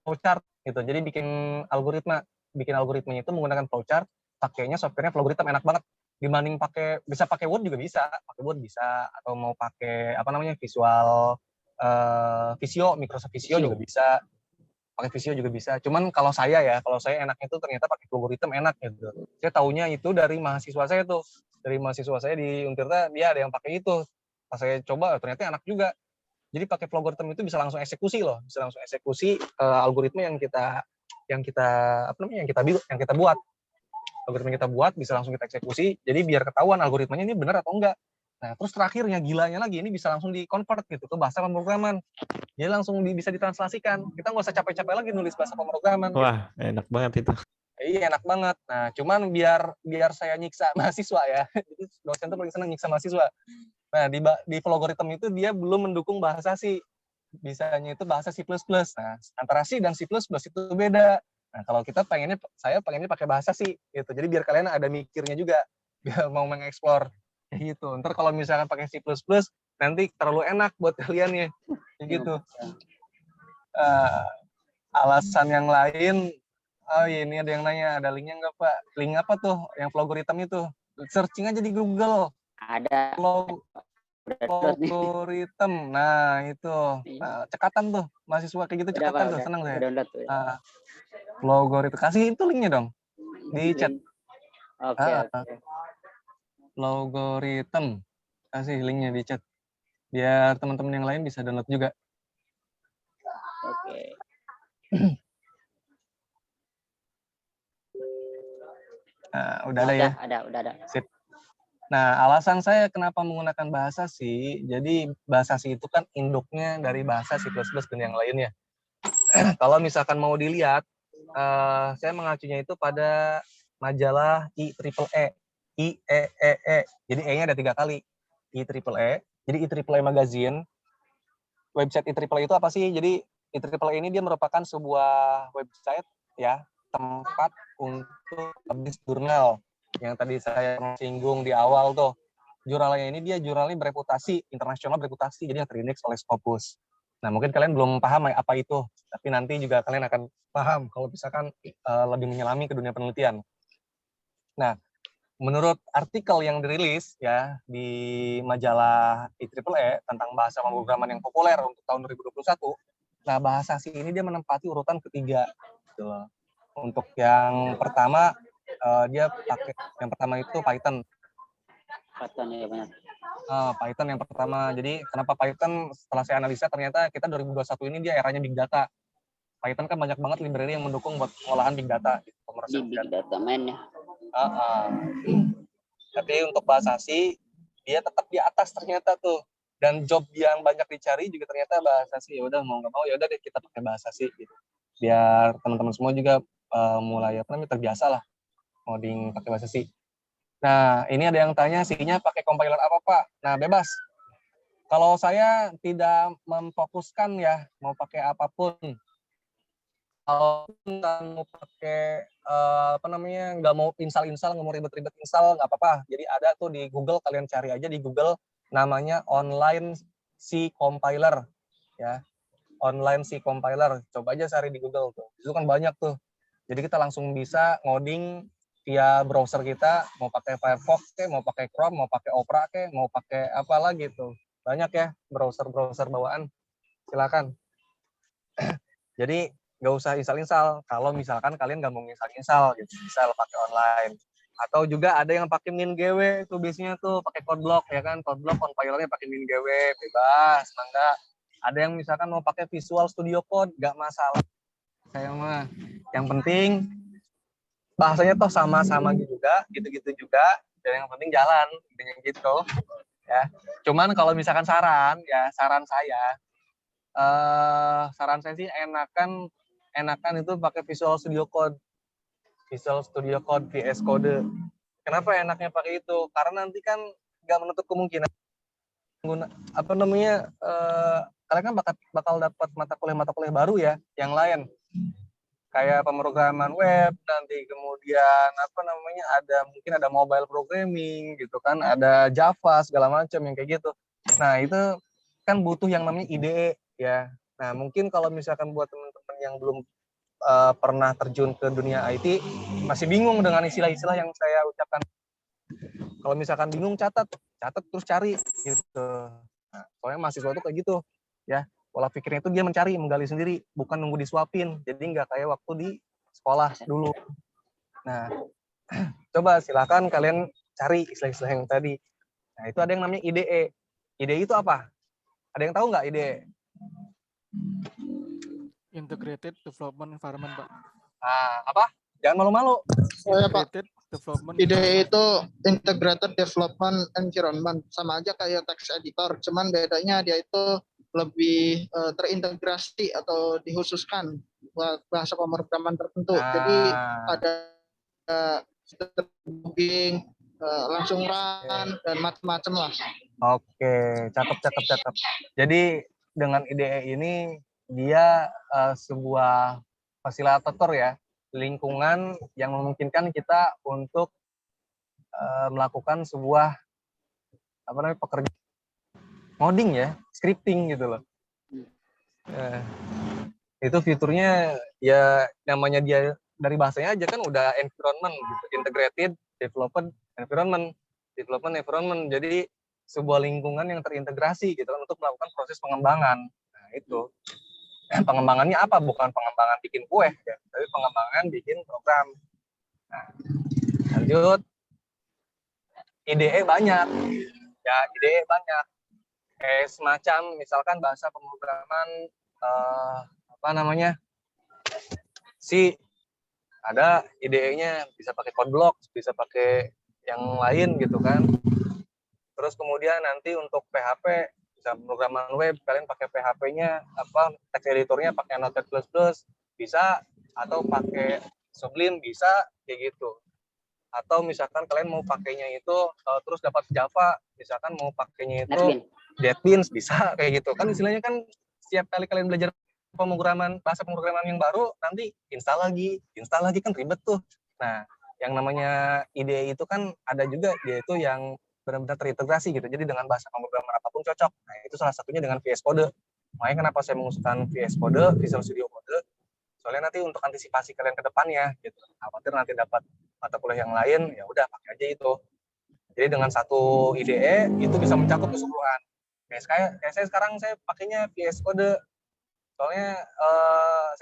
flowchart gitu. Jadi bikin algoritmanya itu menggunakan flowchart, pakainya softwarenya Flowgorithm, enak banget. Dibanding bisa pakai Word juga bisa, atau mau pakai Visual Visio, Microsoft Visio juga bisa. Pakai Visio juga bisa. Cuman kalau saya enaknya itu ternyata pakai Flowgorithm enak gitu. Saya taunya itu dari mahasiswa saya tuh. Dari mahasiswa saya di Untirta, dia ada yang pakai itu. Pas saya coba ternyata enak juga. Jadi pakai Flowgorithm itu bisa langsung eksekusi loh, bisa langsung eksekusi algoritma yang kita buat. Algoritma yang kita buat bisa langsung kita eksekusi. Jadi biar ketahuan algoritmanya ini benar atau enggak. Nah, terus terakhirnya gilanya lagi ini bisa langsung di-convert gitu ke bahasa pemrograman. Jadi langsung bisa ditranslasikan. Kita nggak usah capek-capek lagi nulis bahasa pemrograman. Wah, enak banget itu. Iya, enak banget. Nah, cuman biar saya nyiksa mahasiswa ya. Jadi dosen tuh paling senang nyiksa mahasiswa. Nah, di Flowgorithm itu dia belum mendukung bahasa C. Bisanya itu bahasa C++. Nah, antara C dan C++ itu beda. Nah, kalau saya pengennya pakai bahasa C gitu. Jadi biar kalian ada mikirnya juga, biar mau mengeksplor kayak gitu. Ntar kalau misalkan pakai C++, nanti terlalu enak buat kalian ya. Kayak gitu. Alasan yang lain, ini ada yang nanya, ada linknya nggak Pak? Link apa tuh yang Flowgorithm itu? Searching aja di Google. Ada. Flowgorithm. Nah, itu. Nah, cekatan tuh. Mahasiswa kayak gitu cekatan tuh, senang saya. Flowgorithm. Kasih itu linknya dong. Di chat. Oke. Flowgorithm. Kasih linknya di chat. Biar teman-teman yang lain bisa download juga. Oke. Nah, udah ada ya? Udah ada. Sip. Nah, alasan saya kenapa menggunakan bahasa C, jadi bahasa C itu kan induknya dari bahasa C++ dan yang lainnya. Kalau misalkan mau dilihat, saya mengacunya itu pada majalah IEEE. IEEE. Jadi E-nya ada 3 kali. IEEE. Jadi IEEE Magazine. Website IEEE itu apa sih? Jadi IEEE ini dia merupakan sebuah website ya, tempat untuk publish jurnal yang tadi saya singgung di awal tuh. Jurnalnya ini jurnalnya internasional bereputasi, jadi yang terindeks oleh Scopus. Nah, mungkin kalian belum paham apa itu, tapi nanti juga kalian akan paham kalau misalkan lebih menyelami ke dunia penelitian. Nah, menurut artikel yang dirilis ya di majalah IEEE tentang bahasa pemrograman yang populer untuk tahun 2021, nah bahasa C ini dia menempati urutan ketiga gitu loh. Untuk yang pertama yang pertama itu Python. Python ya benar. Python yang pertama. Jadi kenapa Python? Setelah saya analisa ternyata kita 2021 ini dia eranya big data. Python kan banyak banget library yang mendukung buat pengolahan big data. Di big data main ya. Tapi untuk bahasa C dia tetap di atas ternyata tuh. Dan job yang banyak dicari juga ternyata bahasa C. Ya udah mau nggak mau ya udah deh kita pakai bahasa C gitu. Biar teman-teman semua juga mulai terbiasa lah coding pakai bahasa C. Nah, ini ada yang tanya C-nya pakai compiler apa, Pak? Nah, bebas. Kalau saya tidak memfokuskan ya mau pakai apapun. Kalau nggak mau pakai apa namanya, nggak mau install, nggak mau ribet-ribet install, nggak apa-apa. Jadi ada tuh di Google, kalian cari aja di Google namanya online C compiler ya. Online C compiler. Coba aja cari di Google tuh. Itu kan banyak tuh. Jadi kita langsung bisa ngoding via browser kita, mau pakai Firefox ke, mau pakai Chrome, mau pakai Opera ke, mau pakai apa lagi tuh. Banyak ya browser bawaan. Silakan. Jadi nggak usah install. Kalau misalkan kalian nggak mau install gitu, bisa pakai online. Atau juga ada yang pakai MinGW itu biasanya tuh pakai CodeBlock ya kan, CodeBlock compilernya pakai MinGW, bebas, mangga. Ada yang misalkan mau pakai Visual Studio Code, nggak masalah. Saya mah yang penting bahasanya toh sama-sama juga, gitu-gitu juga, dan yang penting jalan, intinya gitu ya. Cuman kalau misalkan saran saya sih enakan itu pakai Visual Studio Code VS Code. Kenapa enaknya pakai itu? Karena nanti kan nggak menutup kemungkinan kalian kan bakal dapat mata kuliah baru ya, yang lain kayak pemrograman web, nanti kemudian mungkin ada mobile programming gitu kan, ada Java segala macam yang kayak gitu. Nah itu kan butuh yang namanya IDE ya. Nah mungkin kalau misalkan buat teman-teman yang belum pernah terjun ke dunia IT masih bingung dengan istilah-istilah yang saya ucapkan. Kalau misalkan bingung catat terus cari gitu. Nah, soalnya mahasiswa itu kayak gitu ya. Pola pikirnya itu dia mencari, menggali sendiri, bukan nunggu disuapin. Jadi nggak kayak waktu di sekolah dulu. Nah, coba silakan kalian cari istilah-istilah yang tadi. Nah, itu ada yang namanya IDE. IDE itu apa? Ada yang tahu nggak IDE? Integrated Development Environment, Pak. Nah, apa? Jangan malu-malu. Integrated Development IDE itu Integrated Development Environment, sama aja kayak text editor, cuman bedanya dia itu lebih terintegrasi atau dikhususkan buat bahasa pemrograman tertentu. Jadi ada debugging, langsung run dan macam-macam lah. Oke, cakep. Jadi dengan IDE ini dia sebuah fasilitator ya, lingkungan yang memungkinkan kita untuk melakukan sebuah pekerjaan coding ya, scripting gitu loh. Itu fiturnya ya namanya dia dari bahasanya aja kan udah environment gitu, integrated development environment. Jadi sebuah lingkungan yang terintegrasi gitu kan untuk melakukan proses pengembangan. Nah, itu. Pengembangannya apa? Bukan pengembangan bikin kue ya, tapi pengembangan bikin program. Nah, lanjut. IDE banyak. Ya, IDE banyak. Kayak semacam misalkan bahasa pemrograman C, ada IDE-nya bisa pakai CodeBlock, bisa pakai yang lain gitu kan. Terus kemudian nanti untuk PHP bisa pemrograman web, kalian pakai PHP-nya text editornya pakai Notepad++ bisa, atau pakai Sublime bisa kayak gitu. Atau misalkan kalian mau pakainya itu terus dapat Java, misalkan mau pakainya itu NetBeans bisa kayak gitu. Kan istilahnya kan setiap kali kalian belajar bahasa pemrograman yang baru, nanti install lagi kan ribet tuh. Nah, yang namanya IDE itu kan ada juga dia itu yang benar-benar terintegrasi gitu. Jadi dengan bahasa pemrograman apapun cocok. Nah, itu salah satunya dengan VS Code. Makanya kenapa saya mengusulkan VS Code, Visual Studio Code. Soalnya nanti untuk antisipasi kalian ke depannya gitu. Khawatir nanti dapat mata kuliah yang lain, ya udah pakai aja itu. Jadi dengan satu IDE itu bisa mencakup keseluruhan. Kayak saya sekarang saya pakainya VS Code. Soalnya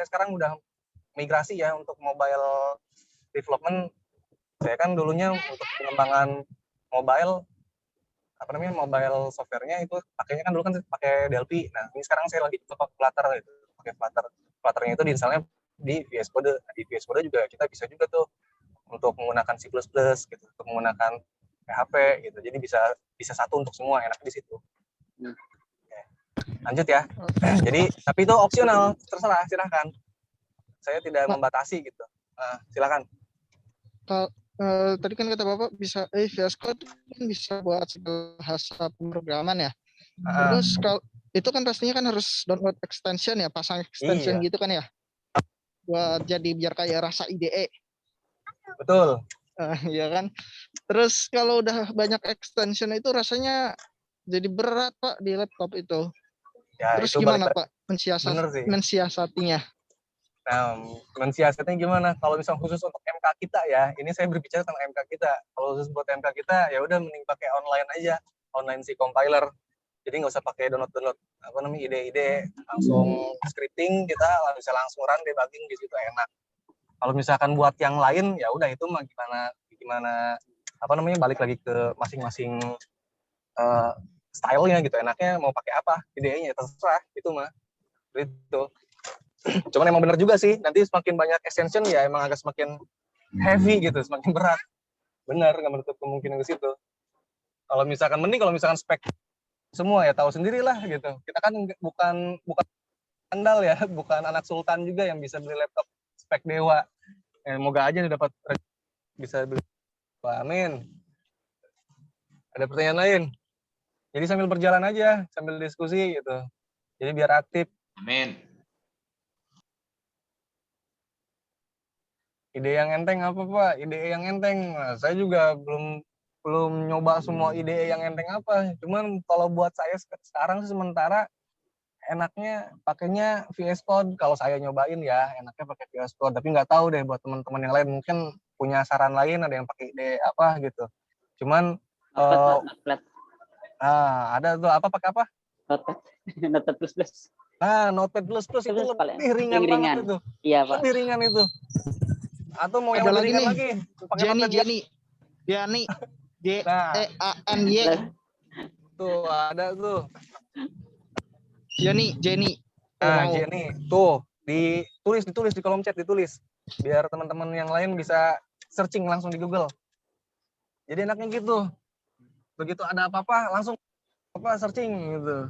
saya sekarang udah migrasi ya untuk mobile development. Saya kan dulunya untuk pengembangan mobile softwarenya itu pakainya kan dulu kan pakai Delphi. Nah, ini sekarang saya lagi coba Flutter gitu. Pakai Flutter. Flutternya itu diinstalnya di VS Code. Nah, di VS Code juga kita bisa juga tuh untuk menggunakan C++ gitu, untuk menggunakan PHP gitu. Jadi bisa satu untuk semua, enak di situ. Lanjut ya. Jadi tapi itu opsional, terserah, silahkan. Saya tidak membatasi gitu. Silakan. Tadi kan kata Bapak bisa VS Code kan bisa buat segala bahasa pemrograman ya. Terus kalau itu kan pastinya kan harus download extension ya, pasang extension Iya. gitu kan ya. Buat jadi biar kayak rasa IDE. Betul. Iya kan. Terus kalau udah banyak extension itu rasanya jadi berat Pak di laptop itu. Ya, Terus itu balik gimana lagi. Pak Bener sih. mensiasatinya? Nah, mensiasatnya gimana? Kalau misalnya khusus untuk MK kita ya, ini saya berbicara tentang MK kita. Kalau khusus buat MK kita, ya udah mending pakai online aja, online si compiler. Jadi nggak usah pakai download ide-ide, langsung scripting kita bisa langsung run debugging di situ enak. Kalau misalkan buat yang lain, ya udah itu mah gimana balik lagi ke masing-masing stylenya gitu. Enaknya mau pakai apa idenya terserah itu mah. Gitu. Cuman emang bener juga sih, nanti semakin banyak extension ya emang agak semakin heavy gitu, semakin berat. Bener, nggak menutup kemungkinan ke situ. Kalau misalkan spek semua ya tahu sendirilah gitu. Kita kan bukan andal ya, bukan anak sultan juga yang bisa beli laptop spek dewa. Moga aja dapat bisa beli. Amin. Ada pertanyaan lain? Jadi sambil berjalan aja, sambil diskusi gitu. Jadi biar aktif. Amin. Ide yang enteng apa Pak? Ide yang enteng. Nah, saya juga belum nyoba semua ide yang enteng apa. Cuman kalau buat saya sekarang sementara enaknya pakainya VS Code. Kalau saya nyobain ya enaknya pakai VS Code. Tapi nggak tahu deh buat teman-teman yang lain mungkin punya saran lain, ada yang pakai ide apa gitu. Cuman ada tuh pakai apa? Notepad plus. Nah, Notepad plus itu lebih ringan banget itu. Iya Pak. Lebih ringan itu. Atau mau yang ada lebih lagi ringan nih, lagi? Jenny, J-E-A-N-Y. Tuh ada tuh. Jenny. Nah, Jenny, tuh ditulis di kolom chat, ditulis biar teman-teman yang lain bisa searching langsung di Google. Jadi enaknya gitu. Begitu ada apa-apa langsung searching gitu.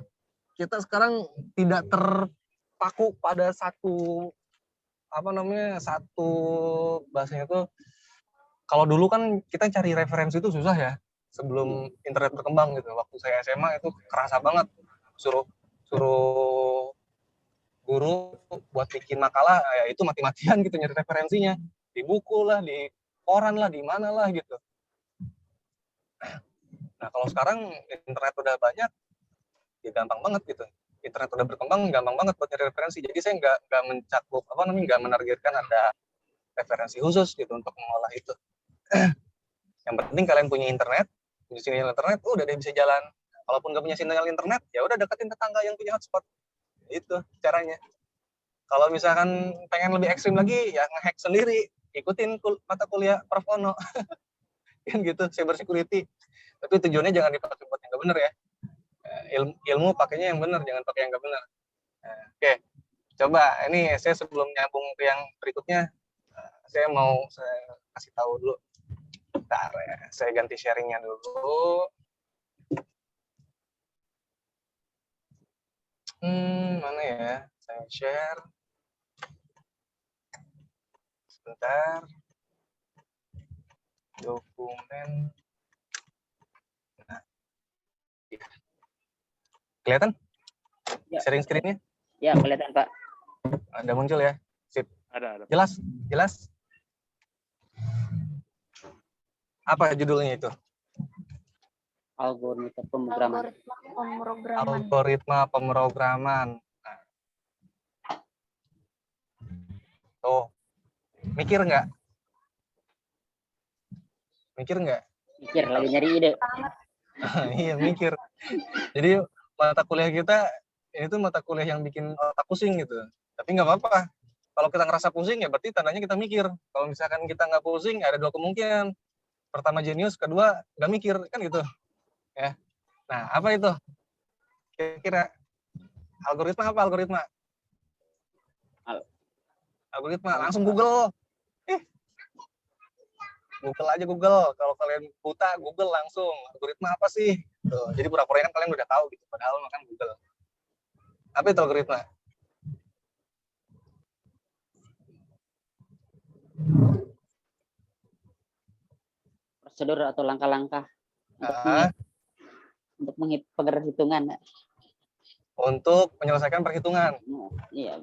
Kita sekarang tidak terpaku pada satu bahasanya tuh. Kalau dulu kan kita cari referensi itu susah ya, sebelum internet berkembang gitu. Waktu saya SMA itu kerasa banget suruh guru buat bikin makalah, ya itu mati-matian gitu nyari referensinya di buku lah, di koran lah, di mana lah gitu. Nah kalau sekarang internet udah banyak, ya gampang banget gitu. Internet udah berkembang, gampang banget buat nyari referensi. Jadi saya nggak mencakup nggak menargetkan ada referensi khusus gitu untuk mengolah itu. Yang penting kalian punya sinyal internet, udah deh bisa jalan. Kalaupun nggak punya sinyal internet, ya udah deketin tetangga yang punya hotspot. Itu caranya. Kalau misalkan pengen lebih ekstrim lagi, ya ngehack sendiri, ikutin mata kuliah Profono. Kan gitu, cyber security. Tapi tujuannya jangan dipakai buat yang nggak benar ya. Ilmu pakainya yang benar, jangan pakai yang nggak benar. Oke, coba ini saya sebelum nyambung ke yang berikutnya, saya kasih tahu dulu. Bentar ya, saya ganti sharingnya dulu. Mana ya? Saya share. Sebentar. Dokumen. Nah. Kelihatan? Ya. Sharing screen-nya? Ya, kelihatan Pak. Ada muncul ya? Sip. Ada. Jelas? Apa judulnya itu? Algoritma pemrograman. Algoritma pemrograman. Nah. Tuh. Mikir nggak? Mikir, lagi nyari ide. Iya, mikir. Jadi mata kuliah kita, ini tuh mata kuliah yang bikin otak pusing gitu. Tapi nggak apa-apa. Kalau kita ngerasa pusing, ya berarti tandanya kita mikir. Kalau misalkan kita nggak pusing, ada dua kemungkinan. Pertama jenius, kedua nggak mikir, kan gitu. Ya. Nah, apa itu? Kira-kira algoritma apa algoritma? Algoritma, langsung Google. Google aja Google. Kalau kalian buta, Google langsung. Algoritma apa sih? Tuh, jadi pura-pura kan kalian udah tahu gitu. Padahal makan Google. Apa itu algoritma? Prosedur atau langkah-langkah. untuk perhitungan. Untuk menyelesaikan perhitungan. Iya,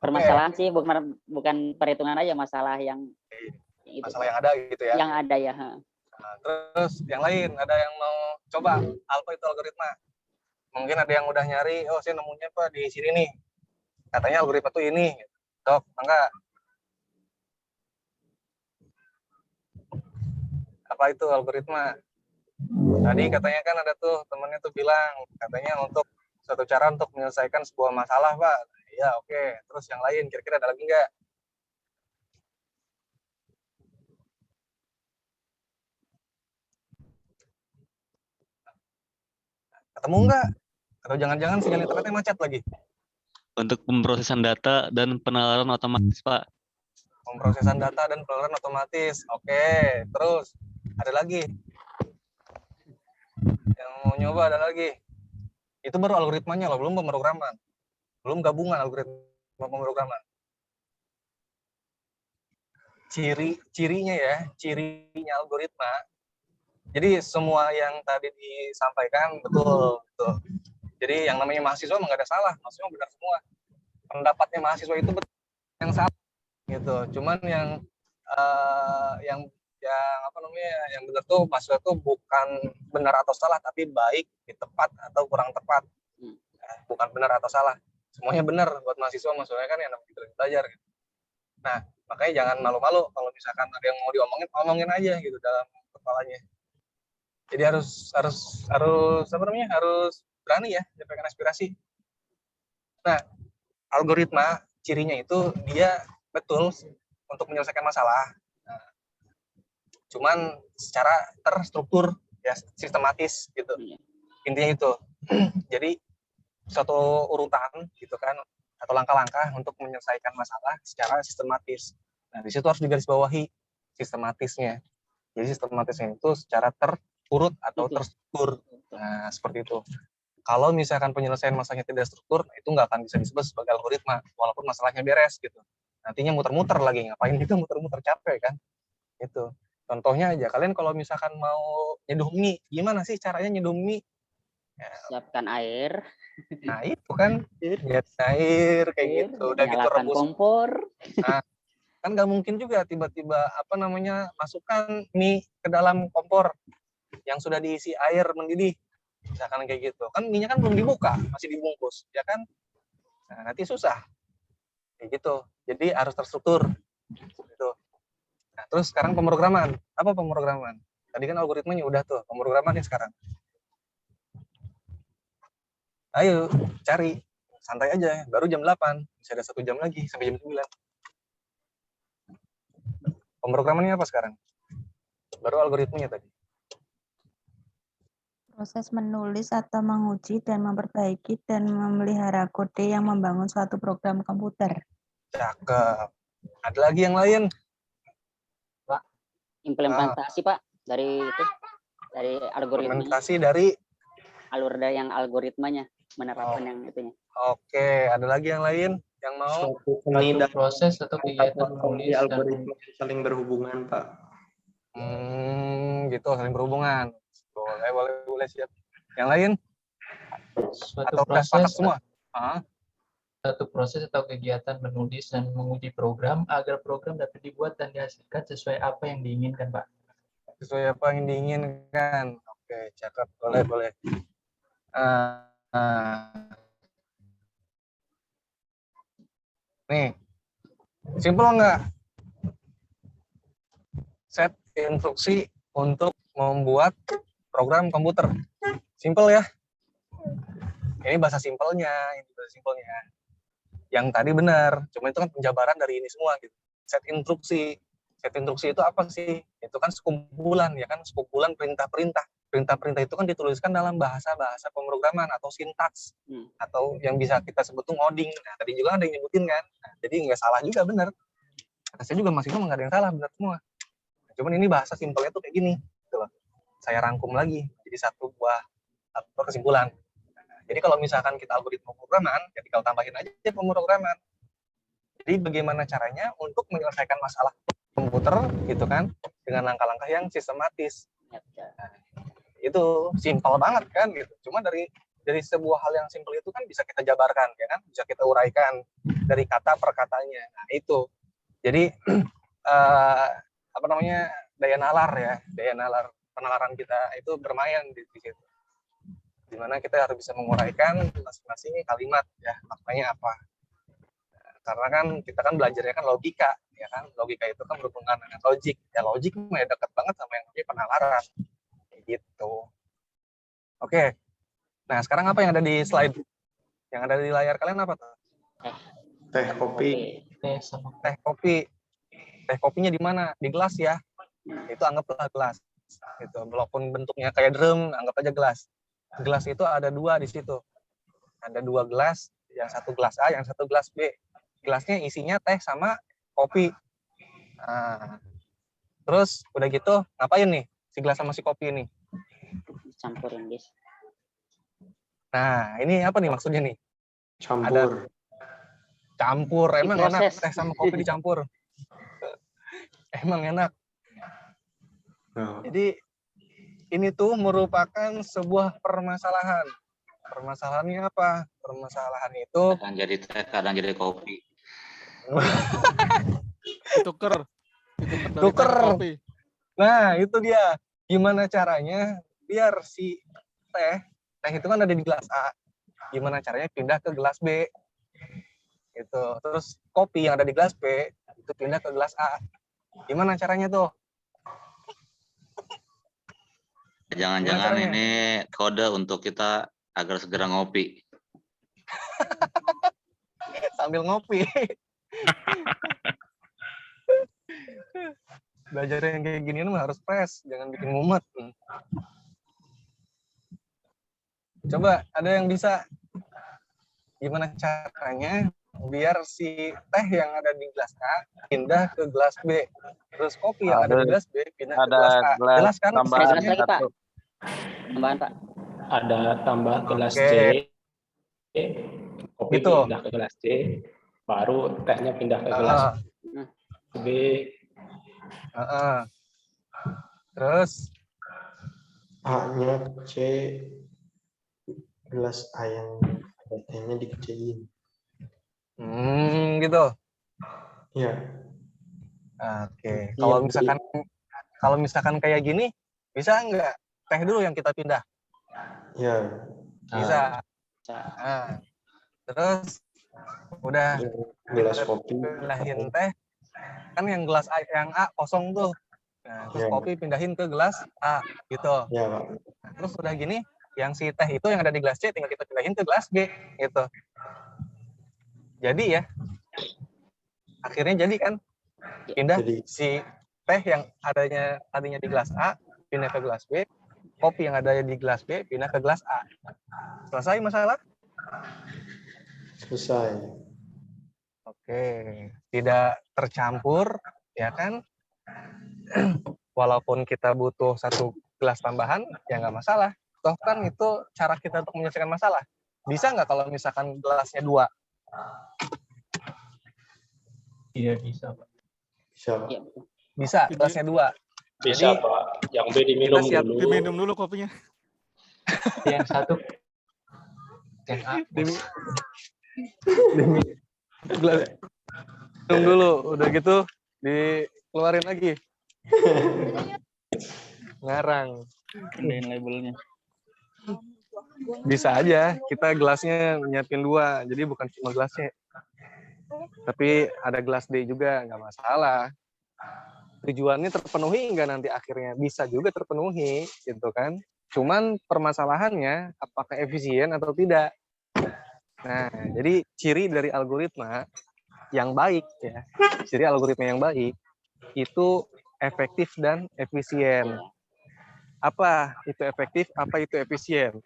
permasalahan sih bukan perhitungan aja, masalah yang itu, masalah yang ada gitu ya. Yang ada ya. Nah, terus yang lain ada yang mau coba apa itu algoritma? Mungkin ada yang udah nyari, oh saya nemunya apa di sini nih. Katanya algoritma tuh ini. Dok, enggak. Apa itu algoritma? Tadi katanya kan ada tuh temennya tuh bilang, katanya untuk suatu cara untuk menyelesaikan sebuah masalah, Pak. Iya, oke. Terus yang lain, kira-kira ada lagi nggak? Ketemu nggak? Atau jangan-jangan sinyal internetnya macet lagi? Untuk pemrosesan data dan penalaran otomatis, Pak. Pemrosesan data dan penalaran otomatis. Oke, terus ada lagi? Yang mau nyoba ada lagi? Itu baru algoritmanya loh, belum pemrograman. Belum gabungan algoritma pemrograman. Cirinya algoritma. Jadi semua yang tadi disampaikan betul. Jadi yang namanya mahasiswa nggak ada salah, maksudnya benar semua. Pendapatnya mahasiswa itu betul yang salah gitu. Cuman yang yang benar tuh mahasiswa tuh bukan benar atau salah, tapi baik, tepat atau kurang tepat. Bukan benar atau salah. Semuanya benar buat mahasiswa, maksudnya kan yang namanya belajar gitu. Nah, makanya jangan malu-malu kalau misalkan ada yang mau omongin aja gitu dalam kepalanya. Jadi harus berani ya menyampaikan aspirasi. Nah, algoritma cirinya itu dia betul untuk menyelesaikan masalah. Nah, cuman secara terstruktur ya, sistematis gitu. Intinya itu. Jadi suatu urutan gitu kan atau langkah-langkah untuk menyelesaikan masalah secara sistematis. Nah, di situ harus digarisbawahi sistematisnya. Jadi sistematisnya itu secara terurut atau terstruktur. Nah, seperti itu. Kalau misalkan penyelesaian masalahnya tidak struktur, itu nggak akan bisa disebut sebagai algoritma, walaupun masalahnya beres gitu. Nantinya muter-muter lagi, ngapain gitu muter-muter, capek kan? Itu. Contohnya aja, kalian kalau misalkan mau nyeduh mie, gimana sih caranya nyeduh mie? Ya, siapkan air. Nah itu kan, air kayak gitu, udah gitu rebus. Kompor. Nah, kan nggak mungkin juga tiba-tiba masukkan mie ke dalam kompor yang sudah diisi air mendidih, misalkan kayak gitu. Kan mie-nya kan belum dibuka, masih dibungkus, ya kan? Nah, nanti susah, kayak gitu. Jadi harus terstruktur. Gitu. Nah, terus sekarang pemrograman. Apa pemrograman? Tadi kan algoritmanya udah tuh, pemrograman nih sekarang. Ayo, cari. Santai aja, baru jam 8. Bisa ada 1 jam lagi, sampai jam 9. Pemrogramannya apa sekarang? Baru algoritmanya tadi. Proses menulis atau menguji dan memperbaiki dan memelihara kode yang membangun suatu program komputer. Cakep. Ada lagi yang lain? Pak, implementasi Pak dari algoritma. Implementasi dari yang algoritmanya, menerapkan yang itunya. Oke, ada lagi yang lain yang mau? Suatu proses atau kegiatan menulis algoritma saling berhubungan, Pak. Gitu, saling berhubungan. Boleh siap. Yang lain? Suatu atau proses semua? Satu proses atau kegiatan menulis dan menguji program agar program dapat dibuat dan dihasilkan sesuai apa yang diinginkan, Pak. Sesuai apa yang diinginkan. Oke, cakep. Boleh. Nih, simpel nggak? Set instruksi untuk membuat program komputer. Simpel ya? Ini bahasa simpelnya, Yang tadi benar, cuma itu kan penjabaran dari ini semua gitu. Set instruksi. Set instruksi itu apa sih? Itu kan sekumpulan, ya kan? Sekumpulan perintah-perintah. Perintah-perintah itu kan dituliskan dalam bahasa-bahasa pemrograman atau sintaks. Atau yang bisa kita sebut tuh ngoding. Nah, tadi juga ada yang nyebutin kan? Nah, jadi nggak salah juga, benar. Saya juga masih nggak ada yang salah, benar semua. Nah, cuman ini bahasa simpelnya tuh kayak gini. Gitu loh. Saya rangkum lagi jadi satu buah kesimpulan. Nah, jadi kalau misalkan kita algoritma pemrograman, ya tinggal tambahin aja pemrograman. Jadi bagaimana caranya untuk menyelesaikan masalah komputer gitu kan dengan langkah-langkah yang sistematis. Nah, itu simpel banget kan gitu. Cuma dari sebuah hal yang simpel itu kan bisa kita jabarkan ya kan, bisa kita uraikan dari kata per katanya. Nah, itu. Jadi apa namanya? Daya nalar penalaran kita itu bermain di situ. Dimana kita harus bisa menguraikan masing-masing kalimat ya, maknanya apa. Karena kan kita kan belajarnya kan logika, ya kan. Logika itu kan berhubungan dengan logik. Ya logik mah ya dekat banget sama yang namanya penalaran. Kayak gitu. Oke. Nah, sekarang apa yang ada di slide? Yang ada di layar kalian apa tuh? Teh, kopi. Teh kopi. Teh kopinya di mana? Di gelas ya. Itu anggaplah gelas. Itu walaupun bentuknya kayak drum, anggap aja gelas. Gelas itu ada 2 di situ. Ada 2 gelas, yang satu gelas A, yang satu gelas B. Gelasnya isinya teh sama kopi. Nah, terus udah gitu ngapain nih si gelas sama si kopi ini? Campurin, guys. Nah, ini apa nih maksudnya nih? Campur. Campur, emang enak Diproses. teh sama kopi dicampur. Emang enak. Oh. Jadi ini tuh merupakan sebuah permasalahan. Permasalahannya apa? Permasalahan itu Kadang jadi teh, kadang jadi kopi. Tuker dari teh Tuker. ke kopi. Nah, itu dia. Gimana caranya biar si teh itu kan ada di gelas A. Gimana caranya pindah ke gelas B? Gitu. Terus kopi yang ada di gelas B itu pindah ke gelas A. Gimana caranya tuh? Jangan-jangan caranya? ini kode untuk kita agar segera ngopi. Sambil ngopi. Belajar yang kayak ginian mah harus fresh, jangan bikin mumet. Coba ada yang bisa gimana caranya biar si teh yang ada di gelas A pindah ke gelas B, terus kopi yang ada di gelas B pindah ke gelas A. Jelas kan? Jelas lagi, Pak. Tambahan, Pak. Ada tambah gelas Oke. C, kopi Gitu. pindah ke gelas C, baru tehnya pindah ke gelas B. Terus A-nya C, gelas A yang ada tehnya dikecilin. gitu. Iya. Oke. Iya, Kalau misalkan kayak gini, bisa nggak teh dulu yang kita pindah? Iya. Bisa. Nah, terus udah Gelas kopi. pindahin teh, kan yang gelas A, yang A kosong tuh. Nah, terus Iya. kopi pindahin ke gelas A gitu. Iya, Pak. Nah, terus udah gini, yang si teh itu yang ada di gelas C tinggal kita pindahin ke gelas B gitu. Jadi ya, akhirnya jadi kan pindah si teh yang tadinya di gelas A pindah ke gelas B, kopi yang ada di gelas B pindah ke gelas A. Selesai masalah? Selesai. Oke, tidak tercampur, ya kan? Walaupun kita butuh 1 gelas tambahan, ya nggak masalah. Toh kan itu cara kita untuk menyelesaikan masalah. Bisa nggak kalau misalkan gelasnya 2? Iya bisa, Pak. Bisa, Pak. Bisa, gelasnya 2. Bisa, Jadi, Pak. Yang B diminum kita siap dulu. Diminum dulu kopinya. Yang satu yang A. Minum dulu, udah gitu dikeluarin lagi. Ngarang. Pindahin labelnya. Bisa aja, kita gelasnya nyiapin 2, jadi bukan cuma gelasnya. Tapi ada gelas D juga, nggak masalah. Tujuannya terpenuhi nggak nanti akhirnya? Bisa juga terpenuhi, gitu kan. Cuman permasalahannya, apakah efisien atau tidak. Nah, jadi ciri dari algoritma yang baik, ya, ciri algoritma yang baik, itu efektif dan efisien. Apa itu efektif, apa itu efisien?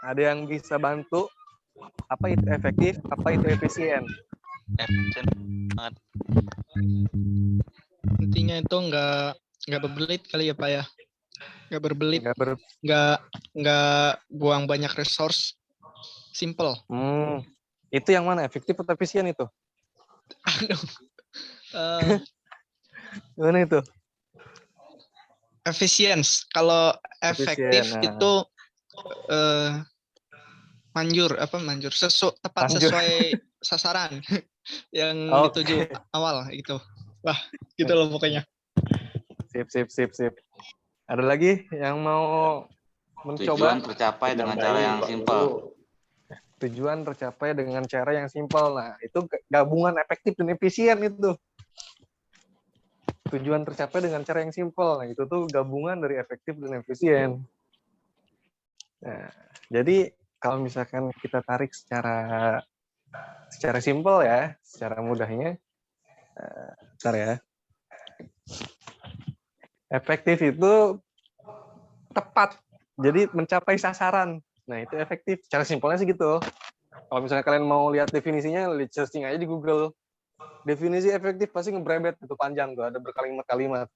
Ada yang bisa bantu? Apa itu efektif, apa itu efisien? Efisien banget. Intinya itu nggak berbelit kali ya Pak ya, nggak berbelit, nggak buang banyak resource, simple. Itu yang mana, efektif atau efisien itu? Aduh, Gimana itu? efisiens. Kalau efektif Efisien, nah. itu manjur tepat Manjur. sesuai sasaran yang Oke. dituju awal gitu. Wah, gitu loh pokoknya. Sip. Ada lagi yang mau mencoba? Tujuan tercapai dengan cara yang simpel. Tujuan tercapai dengan cara yang simpel. Nah, itu gabungan efektif dan efisien itu. Tujuan tercapai dengan cara yang simpel. Nah, itu tuh gabungan dari efektif dan efisien. Nah, jadi kalau misalkan kita tarik secara simpel ya, secara mudahnya, bentar ya. Efektif itu tepat, jadi mencapai sasaran. Nah, itu efektif. Cara simpelnya sih gitu. Kalau misalnya kalian mau lihat definisinya, searching aja di Google. Definisi efektif pasti ngebrebet, itu panjang tuh, ada berkalimat-kalimat.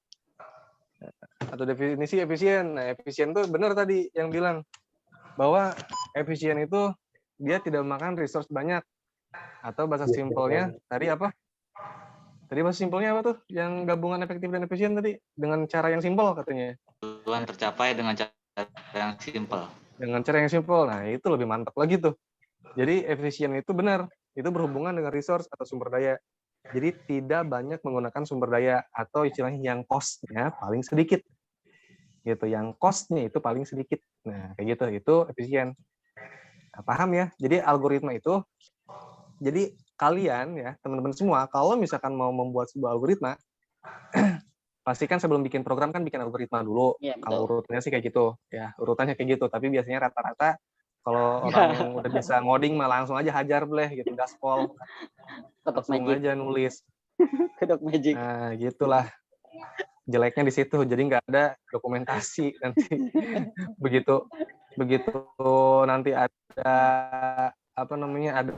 Atau definisi efisien. Nah, efisien tuh benar tadi yang bilang bahwa efisien itu dia tidak memakan resource banyak. Atau bahasa simpelnya tadi apa? Tadi bahasa simpelnya apa tuh? Yang gabungan efektif dan efisien tadi dengan cara yang simpel katanya. Tujuan tercapai dengan cara yang simpel. Dengan cara yang simpel. Nah, itu lebih mantap lagi tuh. Jadi efisien itu benar, itu berhubungan dengan resource atau sumber daya. Jadi tidak banyak menggunakan sumber daya atau istilahnya yang cost-nya paling sedikit. Gitu, yang cost-nya itu paling sedikit. Nah, kayak gitu, itu efisien. Nah, paham ya? Jadi algoritma itu, jadi kalian ya, teman-teman semua, kalau misalkan mau membuat sebuah algoritma, pastikan sebelum bikin program kan bikin algoritma dulu. Ya, kalau urutannya sih kayak gitu, ya urutannya kayak gitu. Tapi biasanya rata-rata kalau orang yang udah bisa ngoding mah langsung aja hajar bleh gitu, gaspol, langsung aja nulis. Kedok magic. Nah, gitulah jeleknya di situ. Jadi nggak ada dokumentasi nanti. begitu nanti ada apa namanya ada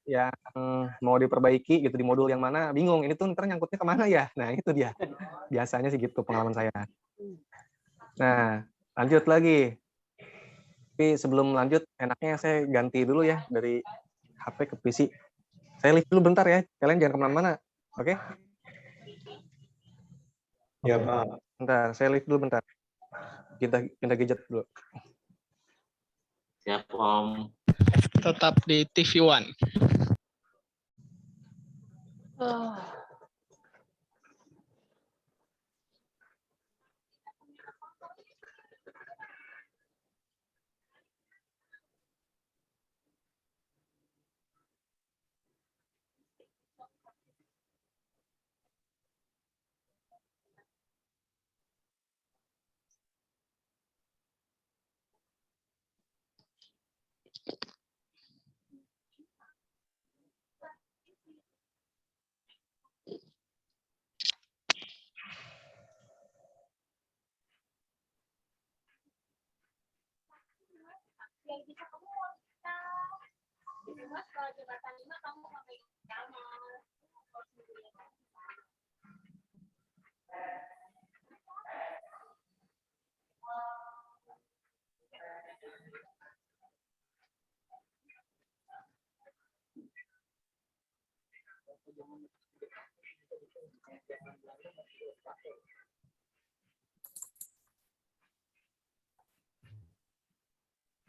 yang mau diperbaiki gitu di modul yang mana, bingung ini tuh ntar nyangkutnya kemana ya. Nah, itu dia biasanya sih gitu pengalaman saya. Nah, lanjut lagi. Tapi sebelum lanjut enaknya saya ganti dulu ya dari HP ke PC. Saya live dulu bentar ya, kalian jangan kemana-mana, oke? Ya Pak. Bentar, saya live dulu bentar. Kita pindah gadget dulu. Siap Om. Tetap di TV One.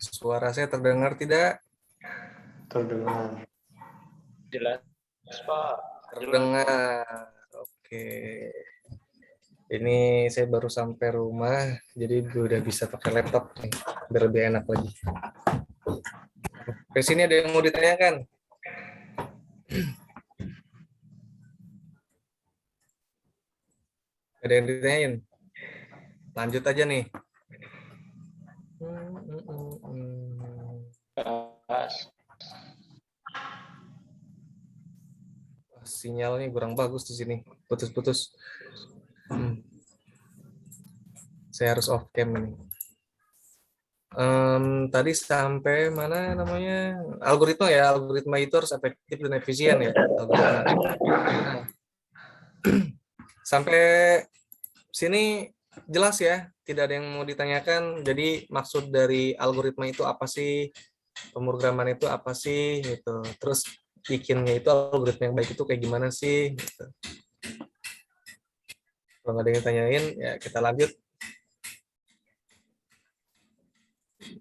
Suara saya terdengar tidak? Terdengar. Jelas, Pak. Terdengar. Oke. Ini saya baru sampai rumah, jadi udah bisa pakai laptop nih, biar lebih enak lagi. Ke sini ada yang mau ditanyakan? Ada yang ditanyain? Lanjut aja nih. Sinyalnya kurang bagus di sini, putus-putus. Saya harus off cam ini. Tadi sampai mana namanya? Algoritma ya, algoritma itu harus efektif dan efisien ya. Sampai sini jelas ya, tidak ada yang mau ditanyakan. Jadi maksud dari algoritma itu apa sih? Pemrograman itu apa sih? Gitu. Terus bikinnya itu algoritma yang baik itu kayak gimana sih? Gitu. Kalau nggak ada yang tanyain, ya kita lanjut.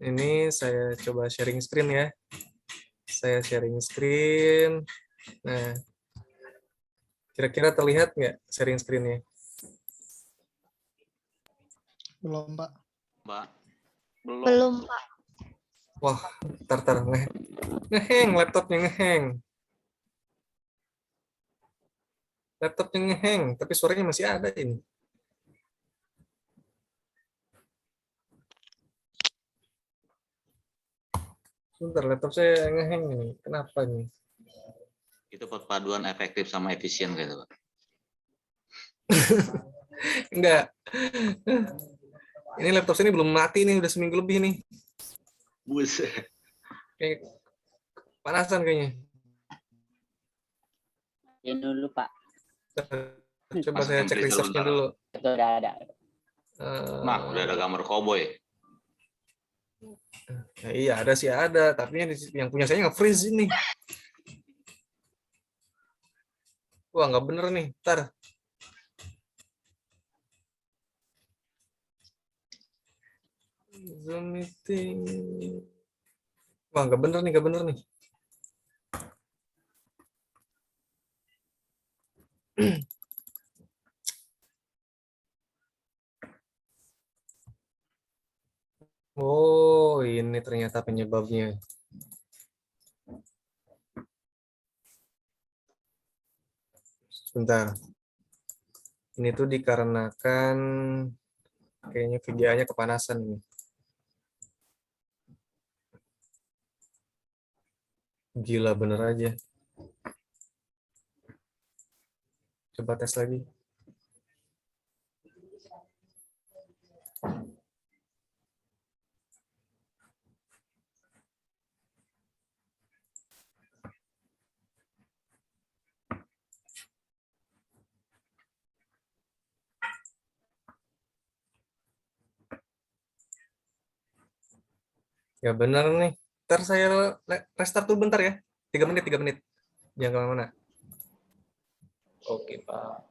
Ini saya coba sharing screen ya. Saya sharing screen. Nah, kira-kira terlihat nggak sharing screen-nya? Belum, Pak. Mbak. Belum, Pak. Wah, tar ngeheng laptopnya ngeheng. Laptopnya ngeheng, tapi suaranya masih ada ini. Sebentar, laptop saya ngeheng nih. Kenapa nih? Itu perpaduan efektif sama efisien gitu, Pak. Enggak. Ini laptop saya ini belum mati nih, udah seminggu lebih nih. Buset. Kayak panasan kayaknya. Ini dulu Pak. Coba saya cek reserve-nya dulu. Itu udah ada. Nah, udah ada gambar koboi. Nah, iya ada sih ada, tapi yang punya saya nge-freeze ini. Wah nggak bener nih, ntar. Zoom meeting. Wah nggak bener nih, nggak bener nih. Oh ini ternyata penyebabnya. Sebentar. Ini tuh dikarenakan kayaknya VGA-nya kepanasan nih. Gila bener aja. Coba tes lagi. Ya bener nih. Ntar saya restart dulu bentar ya. 3 menit, 3 menit. Jangan kemana-mana. Oke, Pak.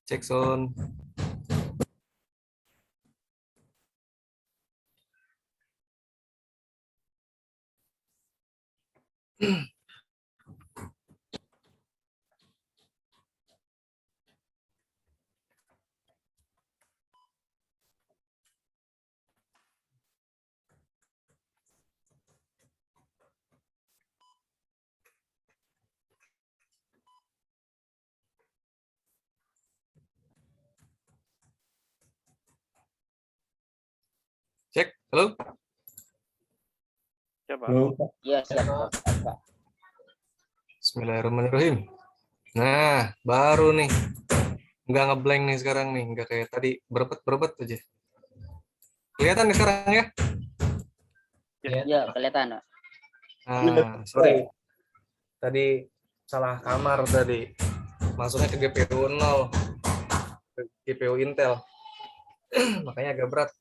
Cek sound. Cek, halo? Coba. Iya, siap. Pak. Bismillahirrahmanirrahim. Nah, baru nih. Nggak ngeblank nih sekarang nih. Nggak kayak tadi. Berebet aja. Kelihatan nih sekarang ya? Iya, kelihatan, Pak. Nah, sorry. Tadi salah kamar tadi. Masuknya ke GPU 0. Ke GPU Intel. Makanya agak berat.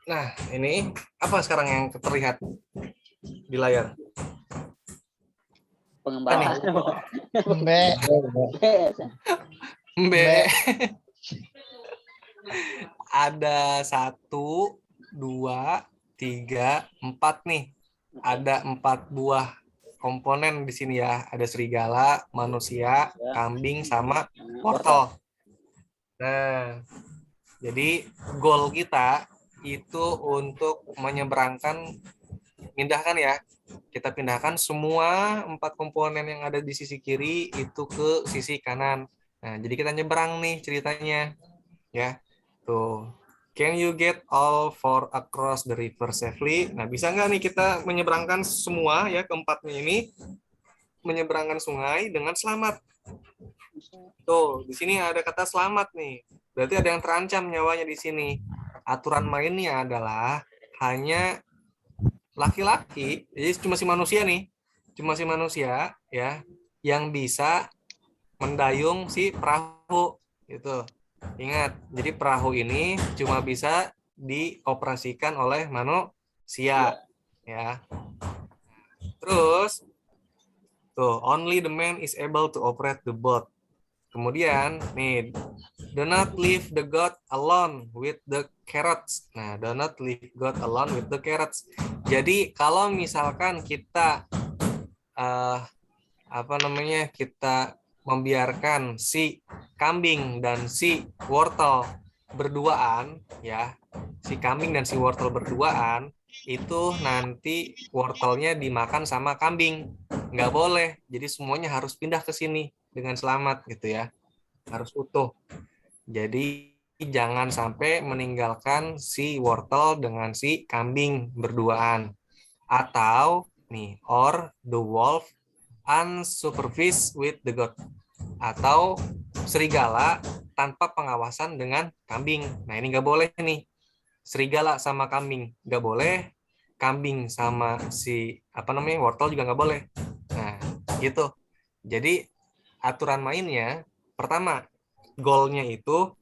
Nah, ini apa sekarang yang terlihat di layar? Pengembangan. Mbe. Ada 1, 2, 3, 4 nih. Ada 4 buah komponen di sini ya. Ada serigala, manusia, kambing, sama wortel. Nah, jadi goal kita itu untuk pindahkan ya. Kita pindahkan semua 4 komponen yang ada di sisi kiri itu ke sisi kanan. Nah, jadi kita nyebrang nih ceritanya. Ya. Tuh. Can you get all 4 across the river safely? Nah, bisa nggak nih kita menyeberangkan semua ya keempatnya ini menyeberangkan sungai dengan selamat. Tuh, di sini ada kata selamat nih. Berarti ada yang terancam nyawanya di sini. Aturan mainnya adalah hanya laki-laki, jadi cuma si manusia nih. Cuma si manusia ya yang bisa mendayung si perahu gitu. Ingat, jadi perahu ini cuma bisa dioperasikan oleh manusia ya. Terus tuh, only the man is able to operate the boat. Kemudian nih, do not leave the goat alone with the carrots. Nah, do not leave goat alone with the carrots. Jadi kalau misalkan kita kita membiarkan si kambing dan si wortel berduaan ya, si kambing dan si wortel berduaan, itu nanti wortelnya dimakan sama kambing. Nggak boleh, jadi semuanya harus pindah ke sini dengan selamat gitu ya, harus utuh. Jadi jangan sampai meninggalkan si wortel dengan si kambing berduaan. Atau nih, or the wolf unsupervised with the goat. Atau serigala tanpa pengawasan dengan kambing. Nah, ini nggak boleh nih. Serigala sama kambing nggak boleh. Kambing sama si wortel juga nggak boleh. Nah, gitu. Jadi aturan mainnya, pertama, goalnya itu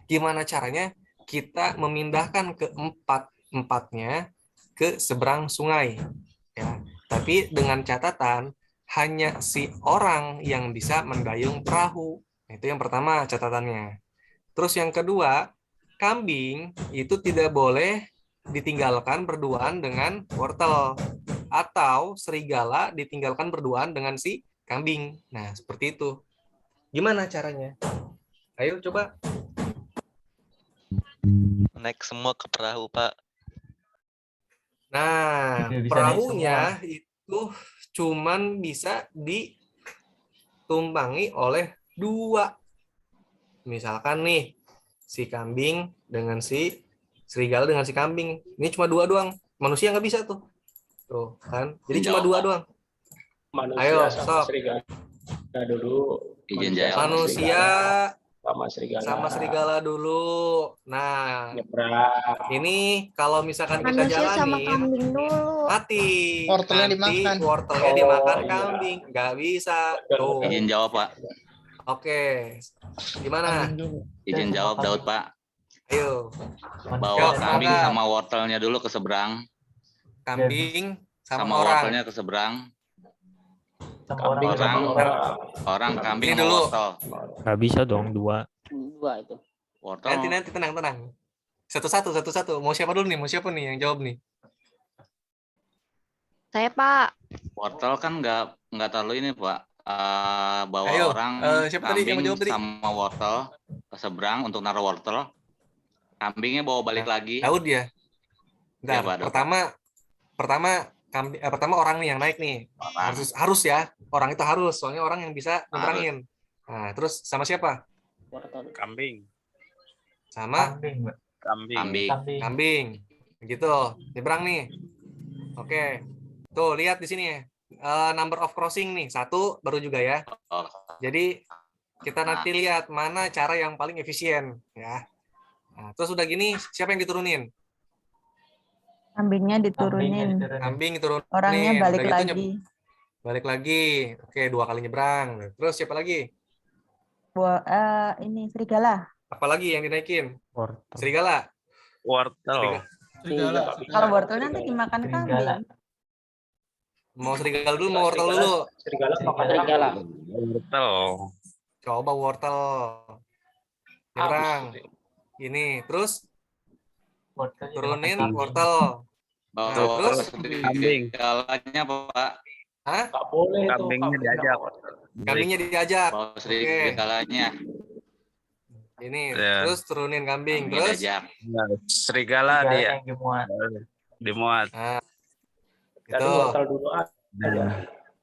gimana caranya kita memindahkan keempatnya ke seberang sungai. Ya. Tapi dengan catatan hanya si orang yang bisa mendayung perahu. Itu yang pertama catatannya. Terus yang kedua, kambing itu tidak boleh ditinggalkan berduaan dengan wortel. Atau serigala ditinggalkan berduaan dengan si kambing. Nah, seperti itu. Gimana caranya? Ayo coba. Naik semua ke perahu, Pak. Nah, perahunya itu cuman bisa ditumpangi oleh 2. Misalkan nih, si kambing dengan si serigala dengan si kambing. Ini cuma 2 doang. Manusia nggak bisa tuh. Tuh, kan? Jadi cuma 2 doang. Manusia Ayo, sama sok. serigala dulu. Manusia sama serigala dulu. Nah, nyebrang. ini kalau misalkan kita Manusia sama jalanin, kambing dulu. mati. Wortelnya Nanti dimakan. wortelnya dimakan kambing. Nggak bisa. Tuh. Izin jawab, Pak. Oke. Gimana? Izin jawab, Daud, Pak. Ayo. Bawa Silakan. kambing sama wortelnya dulu ke seberang. Kambing sama Sama orang. wortelnya ke seberang. Kambing sama Orang kambing Ini sama dulu. wortel. Nggak bisa dong dua. Dua itu. Wortel. Nanti tenang. Satu-satu. Mau siapa dulu nih? Mau siapa nih yang jawab nih? Saya, Pak. Wortel kan nggak terlalu ini, Pak. Bawa Ayo, orang siapa tadi yang mau kambing jawab tadi? sama wortel ke seberang untuk naruh wortel. Kambingnya bawa balik lagi. Tahu dia. Ya, Bentar, Pak, pertama orang nih yang naik nih. Harus ya. Orang itu harus, soalnya orang yang bisa nyebrangin. Nah, terus sama siapa? Kambing. Sama kambing. Begitu. Nyebrang nih. Oke. Tuh, lihat di sini ya. Number of crossing nih. 1 baru juga ya. Jadi kita nanti lihat mana cara yang paling efisien ya. Nah, terus udah gini, siapa yang diturunin? Kambingnya diturunin. Kambing diturunin. Orangnya balik Udah gitu lagi. balik lagi. Oke, 2 kali nyebrang. Terus siapa lagi? Ini serigala. Apalagi yang dinaikin? Wortel. Serigala. Wortel. Kalau wortel nanti dimakan kambing. Mau serigala dulu, mau wortel dulu? Serigala. Wortel. Coba wortel. Nyebrang. Ini, terus turunin wortel. Bawa Nah, terus kambing. Serigalanya, Pak. Hah? Nggak boleh itu. Kambingnya diajak. Kambingnya diajak. Bawa serigalanya. Ini, Ya. terus turunin kambing. Kambingnya Terus diajak. Nah, serigala dia. Dimuat. Nah, Jadi itu. wortel dulu aja.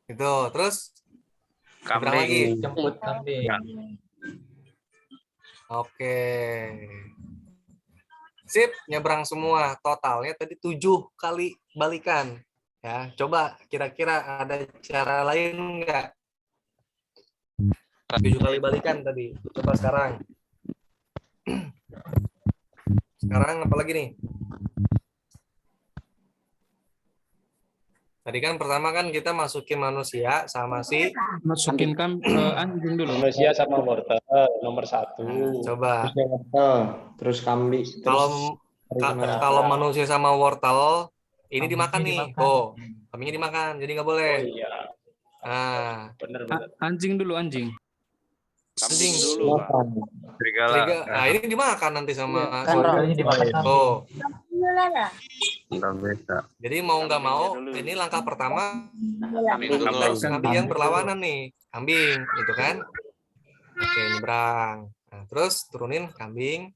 Itu, terus nyebrang Kambing. lagi. Jemput kambing. Oke. Sip, nyebrang semua. Totalnya tadi 7 kali balikan. Ya, coba kira-kira ada cara lain nggak? 7 kali balikan tadi. Coba sekarang. Sekarang apa lagi nih? Tadi kan pertama kan kita masukin manusia sama si Masukin anjing dulu. Manusia sama wortel nomor 1. coba. Terus kambing. Kalau manusia sama wortel ini dimakan nih. Oh, kambingnya dimakan. Jadi nggak boleh. Oh iya. Nah, Bener. Anjing dulu anjing. kambing dulu. Serigala. Nah, ini dimakan nanti sama Wortelnya dimakan kambing. Oh. Nggak bisa. Jadi mau nggak mau, ini langkah pertama kambing yang berlawanan nih, kambing, gitu kan? Oke, nyebrang. Nah, terus turunin kambing,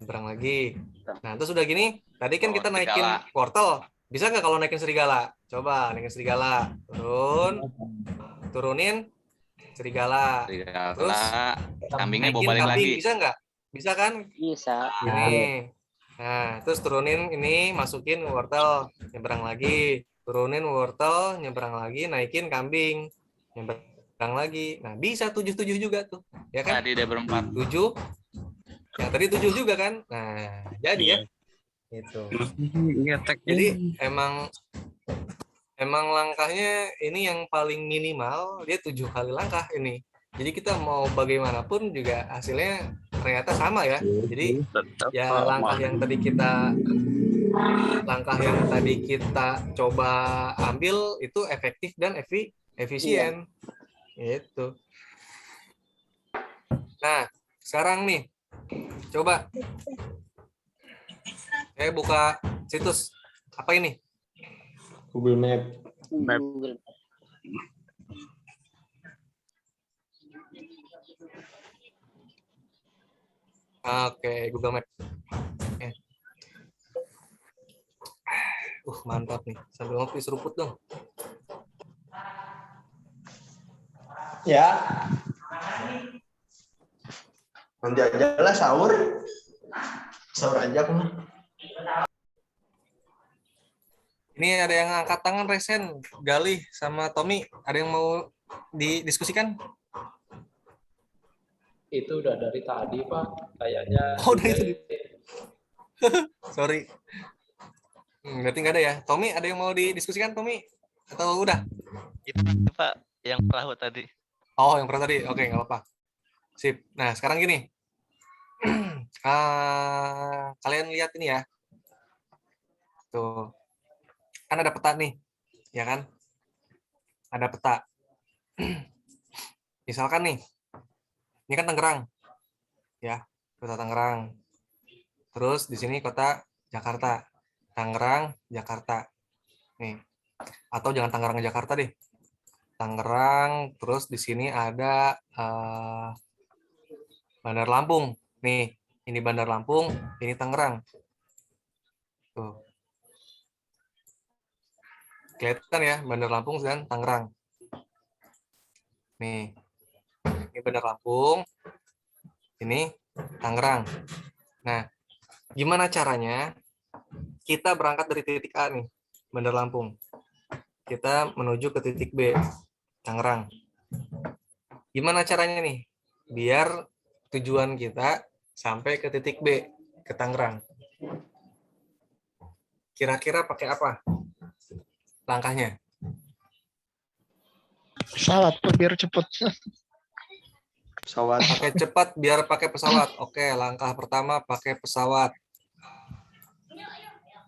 nyebrang lagi. Nah, terus udah gini, tadi kan kita naikin wortel. Bisa nggak kalau naikin serigala? Coba naikin serigala, turunin serigala. Terus Kambingnya bawa naikin balik kambing, lagi. bisa nggak? Bisa kan? Bisa. Ini. Nah, terus turunin ini, masukin wortel, nyebrang lagi. Turunin wortel, nyebrang lagi, naikin kambing, nyebrang lagi. Nah, bisa 7-7 juga tuh. Ya kan? Tadi dia berempat. 7. Yang tadi 7 juga kan? Nah, jadi ya. Gitu. Jadi emang langkahnya ini yang paling minimal, dia 7 kali langkah ini. Jadi kita mau bagaimanapun juga hasilnya ternyata sama ya. Jadi ya langkah yang tadi kita coba ambil itu efektif dan efisien. Gitu. Nah, sekarang nih coba saya buka situs apa ini? Google Map. Google. Oke, Google Map. Mantap nih. Sambil ngopi seruput dong. Ya. Nanti aja lah sahur. Sahur aja aku mah. Ini ada yang angkat tangan Resen, Galih sama Tommy. Ada yang mau didiskusikan? Itu udah dari tadi, Pak. Kayaknya. Oh, dari tadi. Sorry. Berarti nggak ada ya. Tommy, ada yang mau didiskusikan, Tommy? Atau udah? Itu Pak, yang perahu tadi. Oh, yang pernah tadi. Oke, nggak apa-apa. Sip. Nah, sekarang gini. Kalian lihat ini ya. Tuh. Kan ada peta nih. Ya kan? Ada peta. Misalkan nih, ini kan Tangerang, ya, kota Tangerang. Terus di sini kota Jakarta, Tangerang, Jakarta. Nih, atau jangan Tangerang Jakarta deh, Tangerang. Terus di sini ada Bandar Lampung. Nih, ini Bandar Lampung, ini Tangerang. Tuh. Kelihatan ya, Bandar Lampung dan Tangerang. Nih, ini Bandar Lampung, ini Tangerang. Nah, gimana caranya kita berangkat dari titik A nih, Bandar Lampung. Kita menuju ke titik B, Tangerang. Gimana caranya nih? Biar tujuan kita sampai ke titik B, ke Tangerang. Kira-kira pakai apa langkahnya? Pesawat biar cepet. Pesawat. Pakai cepat biar pakai pesawat. Oke, langkah pertama pakai pesawat.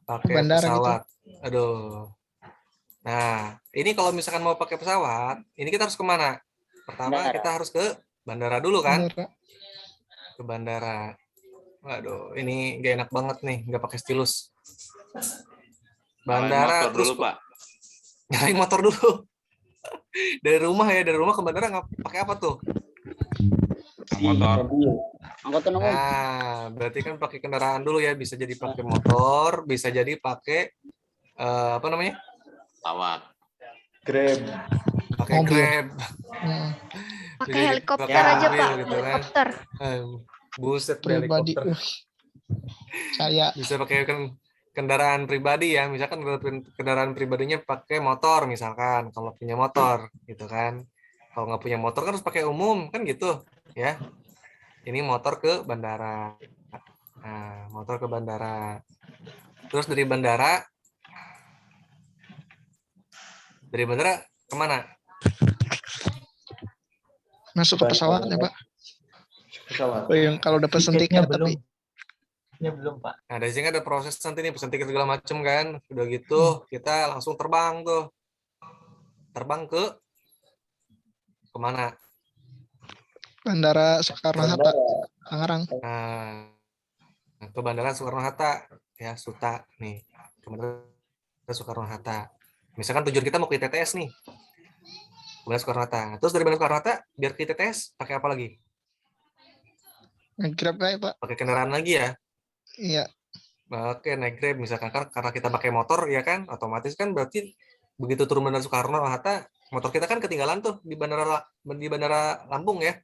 Pakai Bandara pesawat. Aduh. Nah, ini kalau misalkan mau pakai pesawat, ini kita harus kemana? Pertama Bandara. kita harus ke bandara dulu kan? Bandara. Ke bandara. Waduh, ini gak enak banget nih, nggak pakai stylus. Bandara Motor terus dulu, Pak. nyalain motor dulu. Dari rumah ya, dari rumah ke bandara nggak pakai apa tuh? Motor. Angkutan umum. Nah, berarti kan pakai kendaraan dulu ya, bisa jadi pakai motor, bisa jadi pakai apa namanya? Pesawat. Grab. Pakai Mobil. Grab. Pakai Bisa jadi helikopter pakai aja, mobil Pak. gitu kan. Helikopter. Buset, Pribadi. helikopter. Saya Bisa pakai kendaraan pribadi ya, misalkan kendaraan pribadinya pakai motor misalkan, kalau punya motor gitu kan. Kalau nggak punya motor kan harus pakai umum kan gitu ya. Ini motor ke bandara. Nah, motor ke bandara. Terus dari bandara kemana? masuk ke pesawat ya Pak. Pesawat. Oh, yang kalau udah pesen Tiketnya tiket tapi belum, Pak. Nah, dari sini ada proses nanti nih, pesen tiket segala macem kan. Udah gitu, kita langsung terbang tuh. Terbang ke kemana? Bandara Soekarno-Hatta, Tangerang. Nah, ke Bandara Soekarno-Hatta. Ya, SUTA nih. Ke Bandara Soekarno-Hatta. Misalkan tujuan kita mau ke ITTS nih. Bandara Soekarno-Hatta. Terus dari Bandara Soekarno-Hatta, biar ke ITTS, pakai apa lagi? Grab aja Pak. Pakai kendaraan lagi ya? Iya. Oke, naik Grab misalkan kan karena kita pakai motor ya kan, otomatis kan berarti begitu turun Bandara Soekarno-Hatta, motor kita kan ketinggalan tuh di bandara Lampung ya.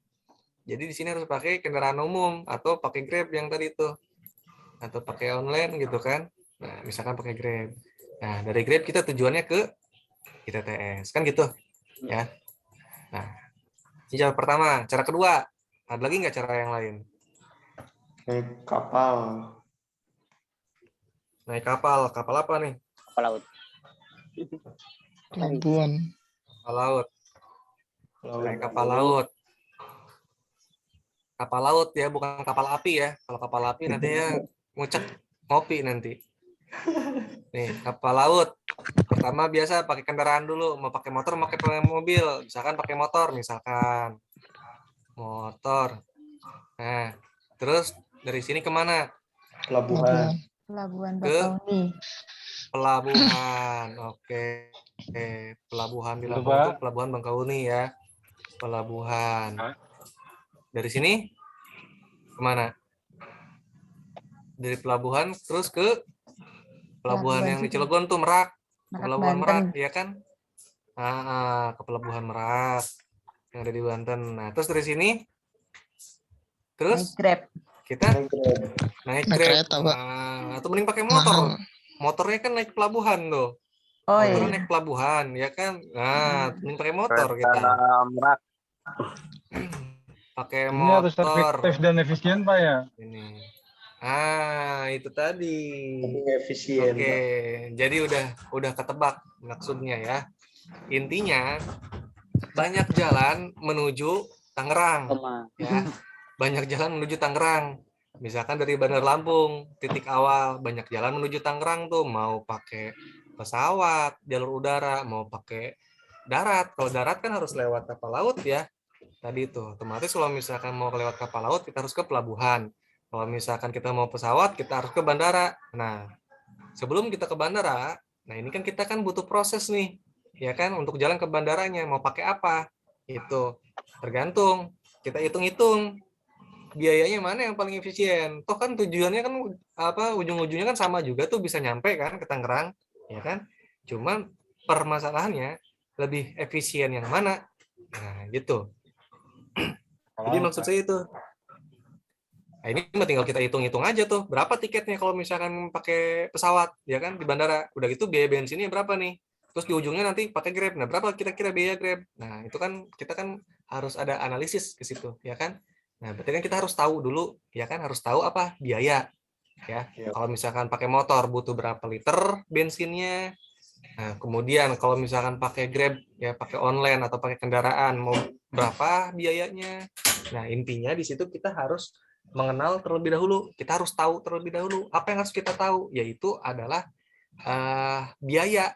Jadi di sini harus pakai kendaraan umum atau pakai Grab yang tadi itu. Atau pakai online gitu kan. Nah, misalkan pakai Grab. Nah, dari Grab kita tujuannya ke ITTS kan gitu. Ya. Nah, ini cara pertama. Cara kedua, ada lagi nggak cara yang lain? Naik kapal. Naik kapal. Kapal apa nih? Kapal laut. Pelabuhan. Kapal laut. Naik kapal laut. Kapal laut ya, bukan kapal api ya. Kalau kapal api nanti ya ngucek ngopi nanti. Nih, kapal laut. Pertama biasa pakai kendaraan dulu. Mau pakai motor, mau pakai mobil. Misalkan pakai motor, misalkan. Motor. Nah, terus dari sini kemana? Pelabuhan. Pelabuhan Ke Bakauni. pelabuhan. Oke. Pelabuhan di Lampung itu Pelabuhan Bangkauni ya. Pelabuhan. Dari sini kemana? Dari pelabuhan terus ke pelabuhan yang di Cilegon tuh Merak. Pelabuhan Merak, ya kan? Ke pelabuhan Merak yang ada di Banten. Nah, terus dari sini terus Naik Grab. kita naik Grab. kereta, Pak. Nah, atau mending pakai motor. Motornya kan naik pelabuhan tuh. Oh Motornya iya. naik pelabuhan, ya kan? Nah, mending pakai motor kita. Merak. Pakai Ini harus motor. efektif dan efisien, Pak ya. Ini. Itu tadi. Efisien. Oke, jadi udah ketebak maksudnya ya. Intinya banyak jalan menuju Tangerang. Ya. Banyak jalan menuju Tangerang. Misalkan dari Bandar Lampung, titik awal, banyak jalan menuju Tangerang tuh, mau pakai pesawat, jalur udara, mau pakai darat. Kalau darat kan harus lewat kapal laut ya. Tadi itu otomatis kalau misalkan mau lewat kapal laut kita harus ke pelabuhan. Kalau misalkan kita mau pesawat kita harus ke bandara. Nah, sebelum kita ke bandara, nah ini kan kita kan butuh proses nih, ya kan, untuk jalan ke bandaranya mau pakai apa? Itu tergantung. Kita hitung-hitung biayanya mana yang paling efisien. Toh kan tujuannya kan apa, ujung-ujungnya kan sama juga tuh, bisa nyampe kan ke Tangerang, ya kan? Cuman permasalahannya lebih efisien yang mana? Nah, gitu. Jadi maksud saya itu. Nah, ini tinggal kita hitung-hitung aja tuh, berapa tiketnya kalau misalkan pakai pesawat, ya kan, di bandara. Udah gitu biaya bensinnya berapa nih? Terus di ujungnya nanti pakai Grab. Nah, berapa kira-kira biaya Grab? Nah, itu kan kita kan harus ada analisis ke situ, ya kan? Nah, berarti kan kita harus tahu dulu, ya kan, harus tahu apa biaya, ya. Kalau misalkan pakai motor butuh berapa liter bensinnya. Nah, kemudian kalau misalkan pakai Grab, ya pakai online atau pakai kendaraan, mau berapa biayanya. Nah, intinya di situ kita harus mengenal terlebih dahulu. Kita harus tahu terlebih dahulu. Apa yang harus kita tahu? Yaitu adalah biaya.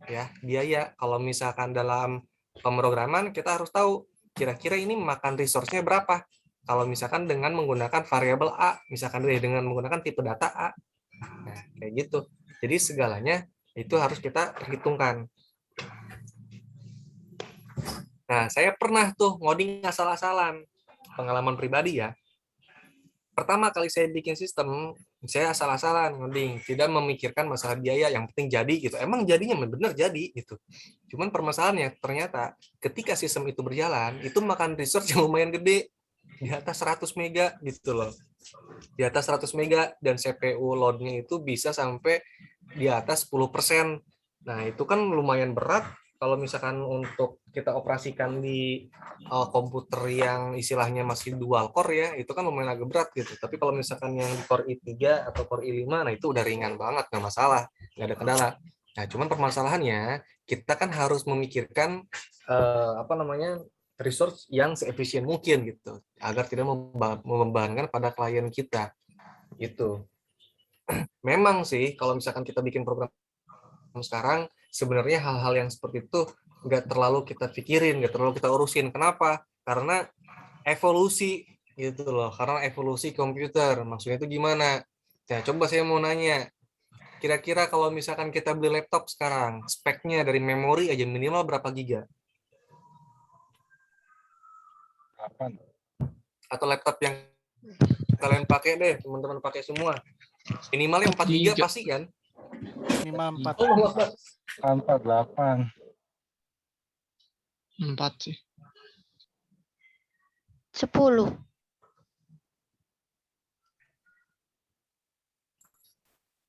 Ya, biaya. Kalau misalkan dalam pemrograman, kita harus tahu kira-kira ini makan resource-nya berapa. Kalau misalkan dengan menggunakan variabel A, misalkan dengan menggunakan tipe data A. Nah, kayak gitu. Jadi segalanya itu harus kita perhitungkan. Nah, saya pernah tuh ngoding asal-asalan. Pengalaman pribadi ya. Pertama kali saya bikin sistem, saya asal-asalan ngoding, tidak memikirkan masalah biaya, yang penting jadi gitu. Emang jadinya benar jadi gitu. Cuman permasalahannya ternyata ketika sistem itu berjalan, itu makan resource yang lumayan gede, di atas 100 mega gitu loh. Di atas 100 mega, dan CPU load-nya itu bisa sampai di atas 10%. Nah, itu kan lumayan berat kalau misalkan untuk kita operasikan di komputer yang istilahnya masih dual core ya, itu kan lumayan agak berat gitu. Tapi kalau misalkan yang di core i3 atau core i5, nah itu udah ringan banget, nggak masalah, nggak ada kendala. Nah, cuman permasalahannya kita kan harus memikirkan resource yang seefisien mungkin gitu, agar tidak membebankan pada klien kita gitu. Memang sih kalau misalkan kita bikin program sekarang, sebenarnya hal-hal yang seperti itu nggak terlalu kita pikirin, nggak terlalu kita urusin. Kenapa? Karena evolusi gitu loh, karena evolusi komputer. Maksudnya itu gimana? Nah, coba saya mau nanya, kira-kira kalau misalkan kita beli laptop sekarang, speknya dari memori aja minimal berapa giga? 8. Atau laptop yang kalian pakai deh, teman-teman pakai semua. Minimalnya 4 giga pasti kan? Minimal 4. 8. 4 sih. 10.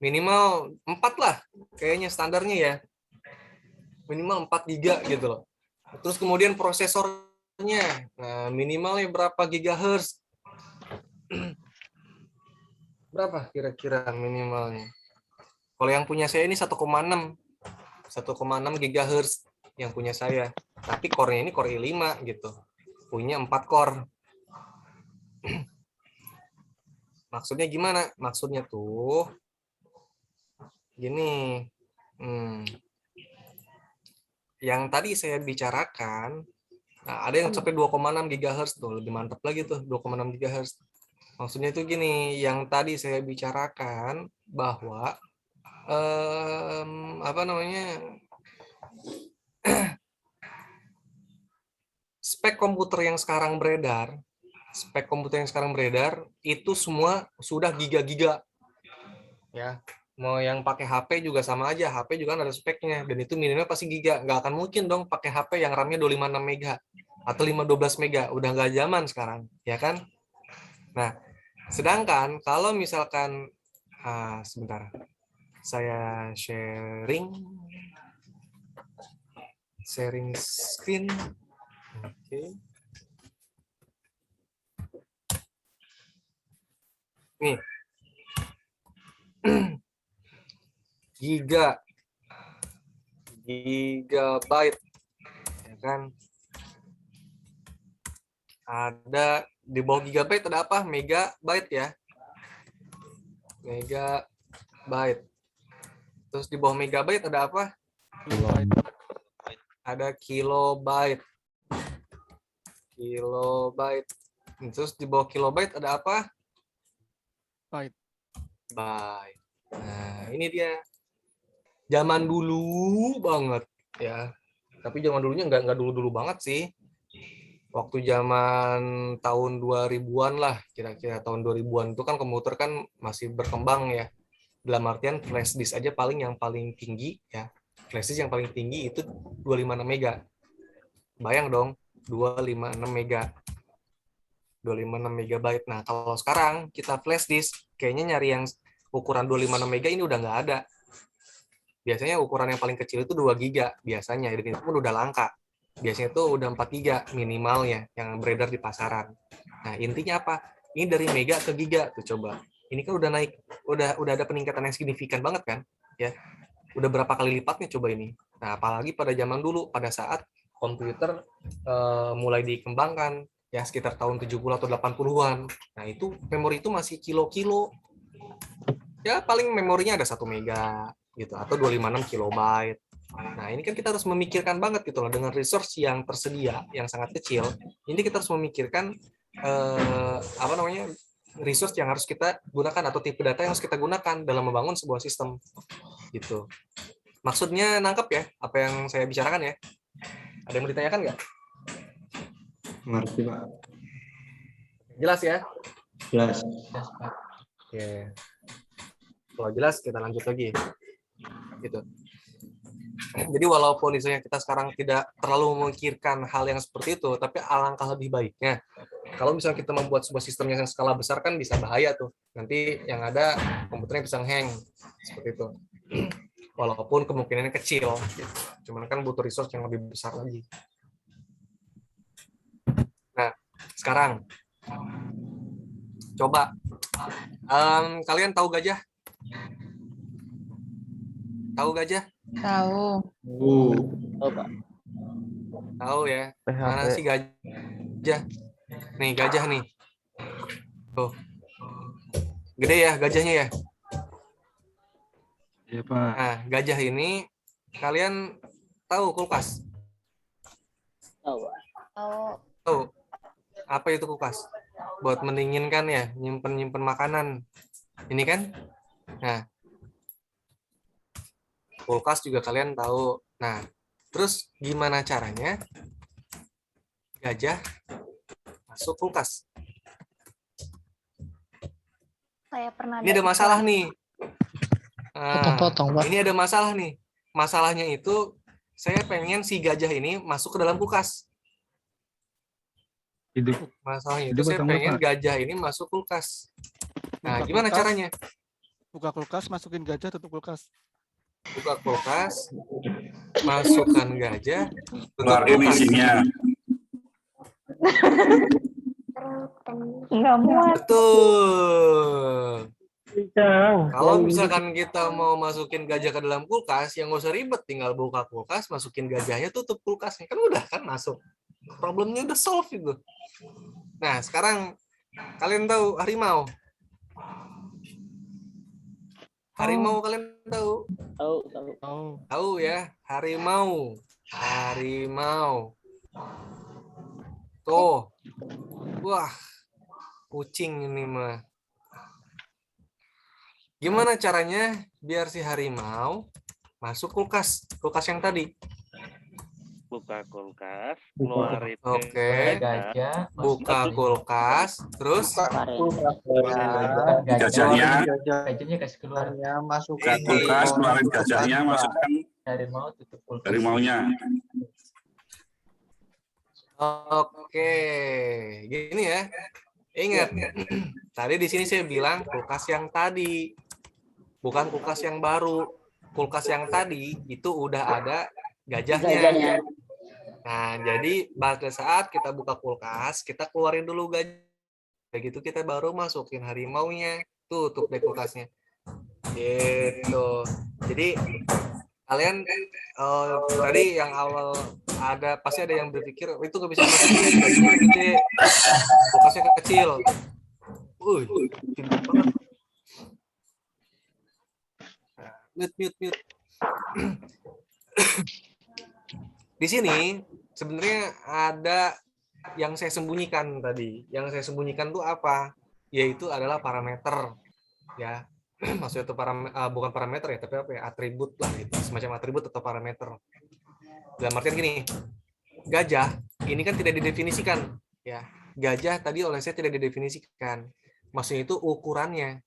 Minimal 4 lah, kayaknya standarnya ya. Minimal 4 giga gitu loh. Terus kemudian prosesornya, nah minimalnya berapa gigahertz? Berapa kira-kira minimalnya? Kalau yang punya saya ini 1,6 gigahertz yang punya saya. Tapi core-nya ini core i5 gitu. Punya 4 core. Maksudnya gimana? Maksudnya tuh gini. Yang tadi saya bicarakan, nah ada yang sampai 2,6 GHz tuh, lebih mantap lagi tuh 2,6 GHz. Maksudnya itu gini, yang tadi saya bicarakan bahwa spek komputer yang sekarang beredar, itu semua sudah giga-giga. Ya, mau yang pakai HP juga sama aja, HP juga kan ada speknya, dan itu minimal pasti giga. Nggak akan mungkin dong pakai HP yang RAM-nya 256 mega atau 512 mega, udah nggak zaman sekarang, ya kan? Nah, sedangkan kalau misalkan sebentar, saya sharing screen. Oke. Nih. Gigabyte, ya kan? Ada di bawah gigabyte ada apa? Megabyte ya. Megabyte. Terus di bawah megabyte ada apa? ada kilobyte. Kilobyte. Terus di bawah kilobyte ada apa? Byte. Byte. Nah, ini dia. Zaman dulu banget ya. Tapi zaman dulunya nggak dulu-dulu banget sih. Waktu zaman tahun 2000-an lah, kira-kira tahun 2000-an itu kan komputer kan masih berkembang ya. Dalam artian flash disk aja yang paling tinggi ya. Flash disk yang paling tinggi itu 256 mega. Bayang dong, 256 mega. 256 megabyte. Nah, kalau sekarang kita flash disk, kayaknya nyari yang ukuran 256 mega ini udah nggak ada. Biasanya ukuran yang paling kecil itu 2 giga biasanya, dan itu pun udah langka. Biasanya itu udah 4 giga minimalnya yang beredar di pasaran. Nah, intinya apa? Ini dari mega ke giga tuh coba. Ini kan udah naik, udah ada peningkatan yang signifikan banget kan? Ya. Udah berapa kali lipatnya coba ini. Nah, apalagi pada zaman dulu pada saat komputer mulai dikembangkan ya sekitar tahun 70 atau 80-an. Nah, itu memori itu masih kilo-kilo. Ya, paling memorinya ada 1 mega gitu atau 256 kilobyte. Nah, ini kan kita harus memikirkan banget gitu loh dengan resource yang tersedia yang sangat kecil. Ini kita harus memikirkan resource yang harus kita gunakan atau tipe data yang harus kita gunakan dalam membangun sebuah sistem gitu. Maksudnya nangkep ya apa yang saya bicarakan ya? Ada yang mau ditanyakan nggak? Ngerti, Pak. Jelas ya? Jelas. Oke. Kalau jelas kita lanjut lagi. Gitu. Jadi walaupun misalnya kita sekarang tidak terlalu memikirkan hal yang seperti itu, tapi alangkah lebih baiknya kalau misalnya kita membuat sebuah sistem yang skala besar kan bisa bahaya tuh. Nanti yang ada komputernya bisa hang seperti itu. Walaupun kemungkinannya kecil, cuman kan butuh resource yang lebih besar lagi. Nah, sekarang coba kalian tahu gajah? Tahu gajah? Tahu. Tahu ya. Mana sih gajah? Nih gajah nih. Tuh. Gede ya gajahnya ya? Iya, Pak. Nah, gajah ini kalian tahu kulkas? Tahu. Tahu. Apa itu kulkas? Buat mendinginkan ya, nyimpen makanan. Ini kan? Nah, kulkas juga kalian tahu. Nah, terus gimana caranya gajah masuk kulkas? Saya pernah Ini ada masalah nih. Potong-potong, Pak. Ini ada masalah nih. Masalahnya itu saya pengen si gajah ini masuk ke dalam kulkas. Hidup. Masalahnya itu Hidup saya atau enggak, pengen Pak? gajah ini masuk kulkas. Nah, Buka gimana kulkas. caranya? Buka kulkas, masukin gajah, tutup kulkas. Buka kulkas, masukkan gajah, tutup Keluarin kulkas. isinya. Nggak muat. Betul. Kalau misalkan kita mau masukin gajah ke dalam kulkas, yang nggak usah ribet, tinggal buka kulkas, masukin gajahnya, tutup kulkasnya, kan udah kan masuk. Problemnya udah solve itu. Nah, sekarang kalian tahu harimau? Harimau kalian tahu? Tahu ya, harimau. Harimau. Tuh. Wah. Kucing ini mah. Gimana caranya biar si harimau masuk kulkas? Kulkas yang tadi. Buka kulkas, keluarin Oke. Gajah, Buka kulkas, terus Gajahnya. Gajahnya kasih keluar. Buka kulkas, keluarin gajahnya, masukkan Harimau tutup kulkas. harimaunya. Oke, gini ya. Ingat, tadi di sini saya bilang kulkas yang tadi, bukan kulkas yang baru. Kulkas yang tadi itu udah ada gajahnya. Nah, jadi pada saat kita buka kulkas, kita keluarin dulu gajah. Begitu kita baru masukin harimaunya. Tutup deh kulkasnya. Gitu. Jadi kalian tadi yang awal pasti ada yang berpikir itu nggak bisa masukin gajahnya gede, kulkasnya kecil. Pintar banget. Mute. di sini sebenarnya ada yang saya sembunyikan tadi. Yang saya sembunyikan tuh apa? Yaitu adalah parameter, ya. Maksudnya itu bukan parameter ya, tapi apa ya? Atribut lah, itu semacam atribut atau parameter. Dalam artian gini, gajah ini kan tidak didefinisikan, ya. Gajah tadi oleh saya tidak didefinisikan. Maksudnya itu ukurannya.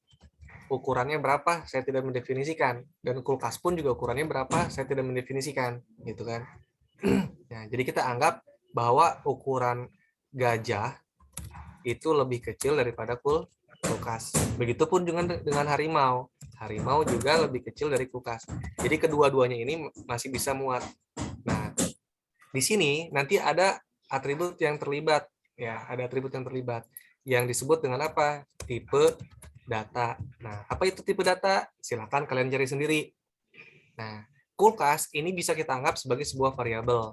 Ukurannya berapa? Saya tidak mendefinisikan. Dan kulkas pun juga ukurannya berapa? Saya tidak mendefinisikan, gitu kan. Nah, jadi kita anggap bahwa ukuran gajah itu lebih kecil daripada kulkas. Begitupun dengan harimau. Harimau juga lebih kecil dari kulkas. Jadi kedua-duanya ini masih bisa muat. Nah, di sini nanti ada atribut yang terlibat, ya, ada atribut yang terlibat yang disebut dengan apa? Tipe data. Nah, apa itu tipe data? Silakan kalian cari sendiri. Nah, kulkas ini bisa kita anggap sebagai sebuah variabel,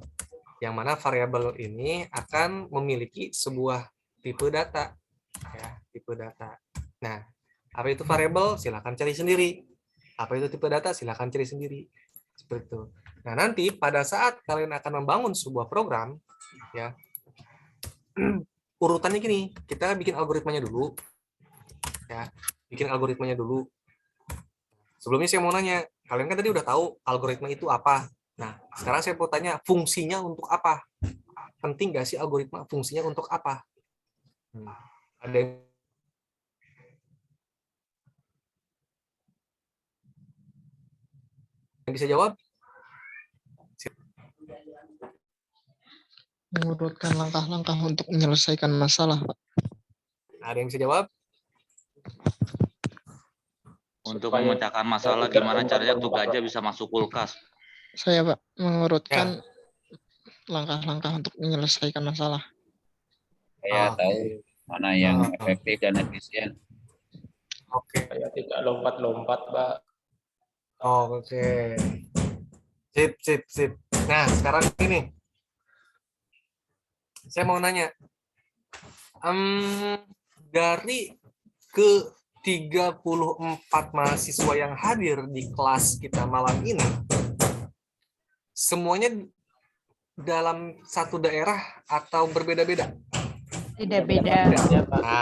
yang mana variabel ini akan memiliki sebuah tipe data, ya, tipe data. Nah, apa itu variabel? Silakan cari sendiri. Apa itu tipe data? Silakan cari sendiri. Seperti itu. Nah, nanti pada saat kalian akan membangun sebuah program, ya, urutannya gini, kita bikin algoritmanya dulu, ya, bikin algoritmanya dulu. Sebelumnya saya mau nanya, kalian kan tadi udah tahu algoritma itu apa. Nah, sekarang saya mau tanya, fungsinya untuk apa? Penting nggak sih algoritma? Fungsinya untuk apa? Ada yang bisa jawab? Mengurutkan langkah-langkah untuk menyelesaikan masalah, Pak. Ada yang bisa jawab? Untuk memecahkan masalah gimana caranya tuh gajah bisa masuk kulkas. Saya, Pak, mengurutkan langkah-langkah untuk menyelesaikan masalah. Saya tahu mana yang efektif dan efisien. Oke. Saya tidak lompat-lompat, Pak. Oke. Sip. Nah, sekarang ini. Saya mau nanya. Dari ke 34 mahasiswa yang hadir di kelas kita malam ini, semuanya dalam satu daerah atau berbeda-beda? Beda-beda.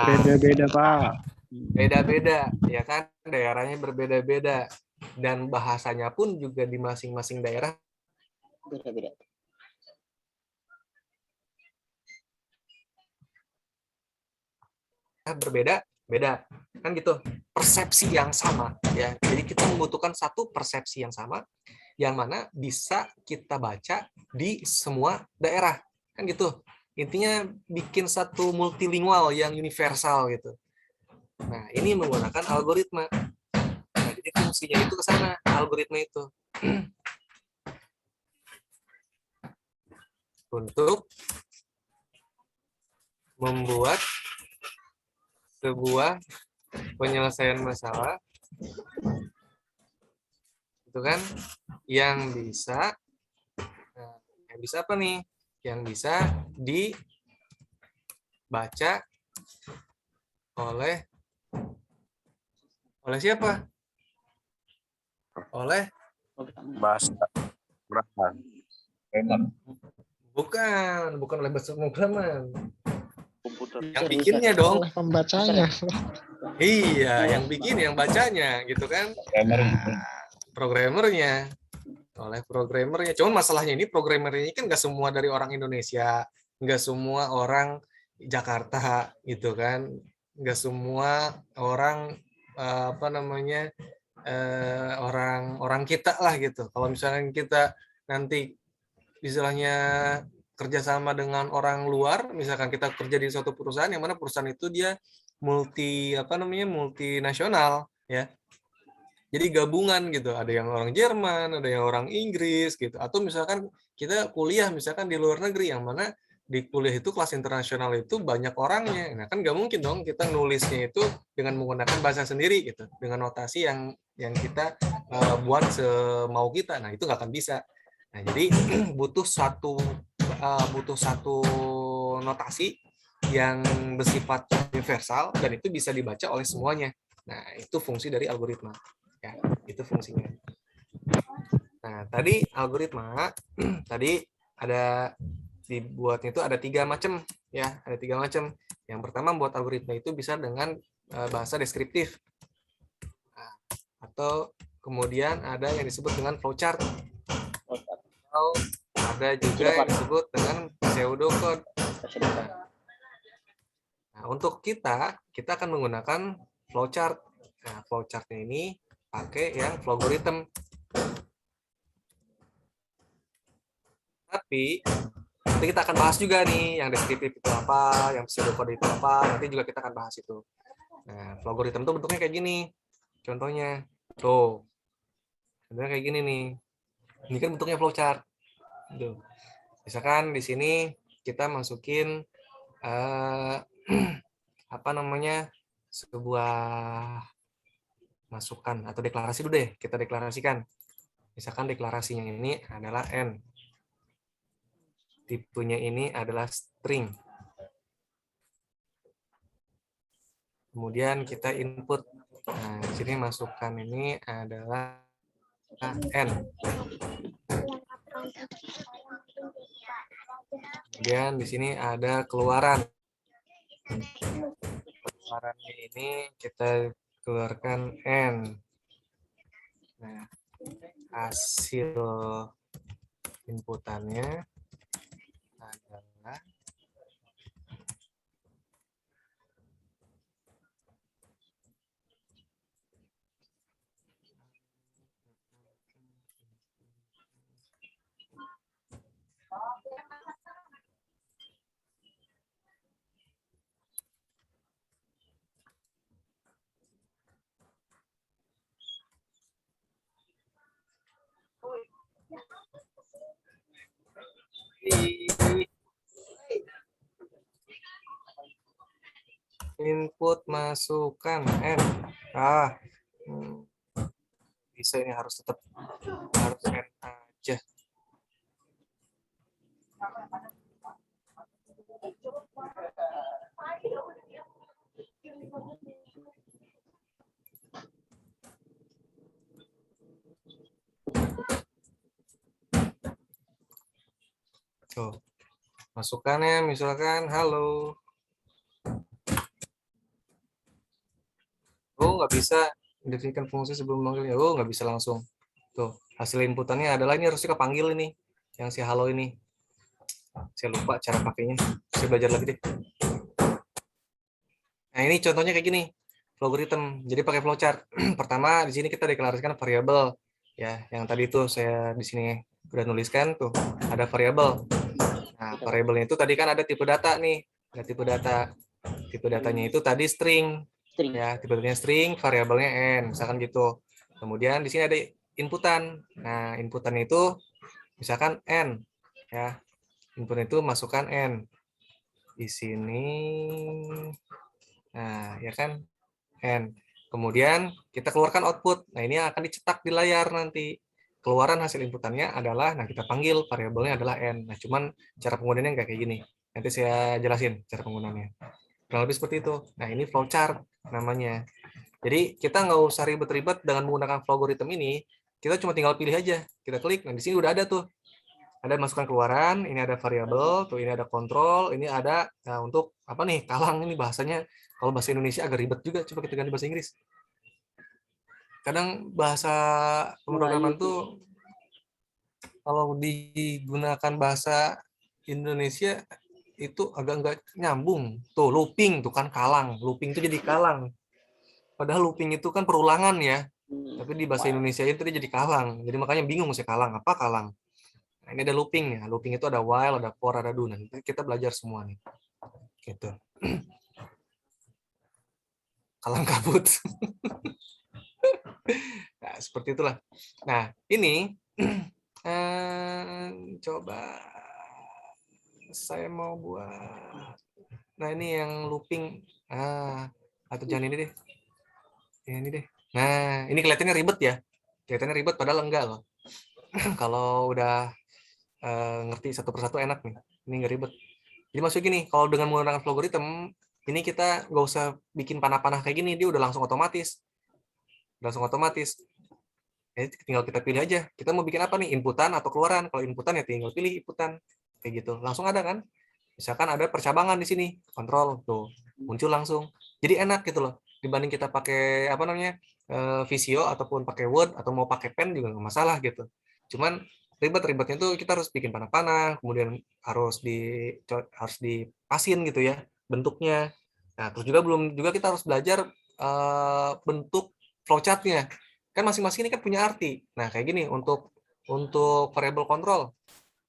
Beda-beda, Pak. Beda-beda, ya kan? Daerahnya berbeda-beda. Dan bahasanya pun juga di masing-masing daerah beda-beda. Berbeda-beda. Kan gitu. Persepsi yang sama, ya. Jadi kita membutuhkan satu persepsi yang sama yang mana bisa kita baca di semua daerah. Kan gitu. Intinya bikin satu multilingual yang universal gitu. Nah, ini menggunakan algoritma. Nah, jadi fungsinya itu ke sana, algoritma itu. Untuk membuat sebuah penyelesaian masalah, itu kan, yang bisa apa nih? Yang bisa dibaca oleh siapa? Oleh bahasa pemrograman. Bukan oleh bahasa pemrograman. Yang bikinnya dong. Pembacanya. Iya, yang bikin, yang bacanya, gitu kan? Programmernya. Oleh programmernya. Cuman masalahnya ini programmernya kan nggak semua dari orang Indonesia, nggak semua orang Jakarta, gitu kan? Nggak semua orang orang kita lah gitu. Kalau misalnya kita nanti istilahnya kerjasama dengan orang luar, misalkan kita kerja di suatu perusahaan yang mana perusahaan itu dia multinasional, ya. Jadi gabungan gitu, ada yang orang Jerman, ada yang orang Inggris gitu, atau misalkan kita kuliah misalkan di luar negeri yang mana di kuliah itu kelas internasional itu banyak orangnya. Nah, kan nggak mungkin dong kita nulisnya itu dengan menggunakan bahasa sendiri gitu, dengan notasi yang kita buat semau kita. Nah, itu nggak akan bisa. Nah, jadi butuh satu notasi yang bersifat universal dan itu bisa dibaca oleh semuanya. Nah, itu fungsi dari algoritma. Ya, itu fungsinya. Nah, tadi algoritma tadi ada dibuatnya itu ada 3 macam ya, ada 3 macam. Yang pertama buat algoritma itu bisa dengan bahasa deskriptif. Nah, atau kemudian ada yang disebut dengan flowchart. Atau ada juga yang disebut dengan pseudocode. Nah, untuk kita akan menggunakan flowchart. Nah, flowchartnya ini pakai yang flowgorithm. Tapi nanti kita akan bahas juga nih yang deskriptif itu apa, yang pseudocode itu apa. Nanti juga kita akan bahas itu. Nah, flowgorithm itu bentuknya kayak gini. Contohnya, tuh. Contohnya kayak gini nih. Ini kan bentuknya flowchart. Tuh. Misalkan di sini kita masukin apa namanya, sebuah masukan atau deklarasi dulu deh, kita deklarasikan. Misalkan deklarasinya ini adalah N. Tipenya ini adalah string. Kemudian kita input. Nah, di sini masukan ini adalah N. Kemudian di sini ada keluaran. Keluarannya ini kita keluarkan N. Nah, hasil inputannya adalah input masukan N. Bisa ini harus tetap harus N aja. Tuh. Masukannya misalkan halo. Oh, nggak bisa mendefinisikan fungsi sebelum memanggilnya. Oh, nggak bisa langsung. Tuh, hasil inputannya adalah ini harusnya kepanggil ini, yang si halo ini. Saya lupa cara pakainya. Saya belajar lagi deh. Nah, ini contohnya kayak gini. Flowgorithm. Jadi pakai flowchart. Pertama, di sini kita deklarasikan variabel. Ya, yang tadi tuh saya di sini udah nuliskan tuh, ada variabel. Nah, variabelnya itu tadi kan ada tipe data nih. Ada tipe data. Tipe datanya itu tadi string. Ya, tipe datanya string, variabelnya n, misalkan gitu. Kemudian di sini ada inputan. Nah, inputan itu misalkan n, ya. Input itu masukkan n. Di sini, nah, ya kan n. Kemudian kita keluarkan output. Nah, ini akan dicetak di layar nanti. Keluaran hasil inputannya adalah, nah kita panggil variabelnya adalah n. Nah, cuman cara penggunaannya nggak kayak gini. Nanti saya jelasin cara penggunaannya. Kurang lebih seperti itu. Nah, ini flowchart namanya. Jadi kita nggak usah ribet-ribet dengan menggunakan flowgorithm ini. Kita cuma tinggal pilih aja. Kita klik. Nah, di sini udah ada tuh. Ada masukan keluaran. Ini ada variabel. Tuh ini ada kontrol. Ini ada untuk apa nih? Kalang ini bahasanya. Kalau bahasa Indonesia agak ribet juga. Coba kita ganti bahasa Inggris. Kadang bahasa pemrograman tuh kalau digunakan bahasa Indonesia itu agak nggak nyambung. Tuh looping tuh kan kalang. Looping itu jadi kalang. Padahal looping itu kan perulangan ya. Tapi di bahasa Indonesia itu dia jadi kalang. Jadi makanya bingung mesti kalang. Apa kalang? Nah, ini ada looping ya. Looping itu ada while, ada for, ada do. Nanti kita belajar semua nih. Gitu. Kalang kabut. Nah, seperti itulah. Nah, ini coba saya mau buat. Nah, ini yang looping. Atau jangan ini deh. Ini deh. Nah, ini kelihatannya ribet ya. Kelihatannya ribet padahal enggak loh. Kalau udah ngerti satu persatu enak nih. Ini nggak ribet. Jadi maksudnya gini, kalau dengan menggunakan flowgorithm, ini kita nggak usah bikin panah-panah kayak gini, dia udah langsung otomatis. Langsung otomatis. Tinggal kita pilih aja. Kita mau bikin apa nih? Inputan atau keluaran? Kalau inputan ya tinggal pilih inputan. Kayak gitu. Langsung ada kan? Misalkan ada percabangan di sini, kontrol tuh muncul langsung. Jadi enak gitu loh. Dibanding kita pakai apa namanya Visio ataupun pakai Word atau mau pakai pen juga nggak masalah gitu. Cuman ribetnya tuh kita harus bikin panah-panah, kemudian harus dipasin gitu ya bentuknya. Nah terus juga kita harus belajar bentuk flowchartnya. Kan masing-masing ini kan punya arti. Nah kayak gini untuk variable control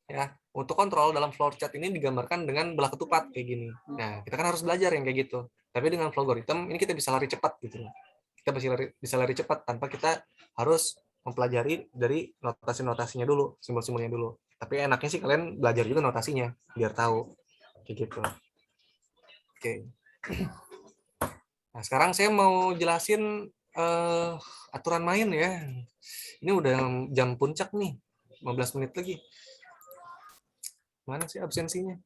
ya. Untuk kontrol dalam flowchart ini digambarkan dengan belah ketupat kayak gini. Nah, kita kan harus belajar yang kayak gitu. Tapi dengan algoritma ini kita bisa lari cepat gitu. Kita bisa lari cepat tanpa kita harus mempelajari dari notasi-notasinya dulu, simbol-simbolnya dulu. Tapi enaknya sih kalian belajar juga notasinya biar tahu kayak gitu. Oke. Nah, sekarang saya mau jelasin aturan main ya. Ini udah jam puncak nih. 15 menit lagi. Mana sih absensinya?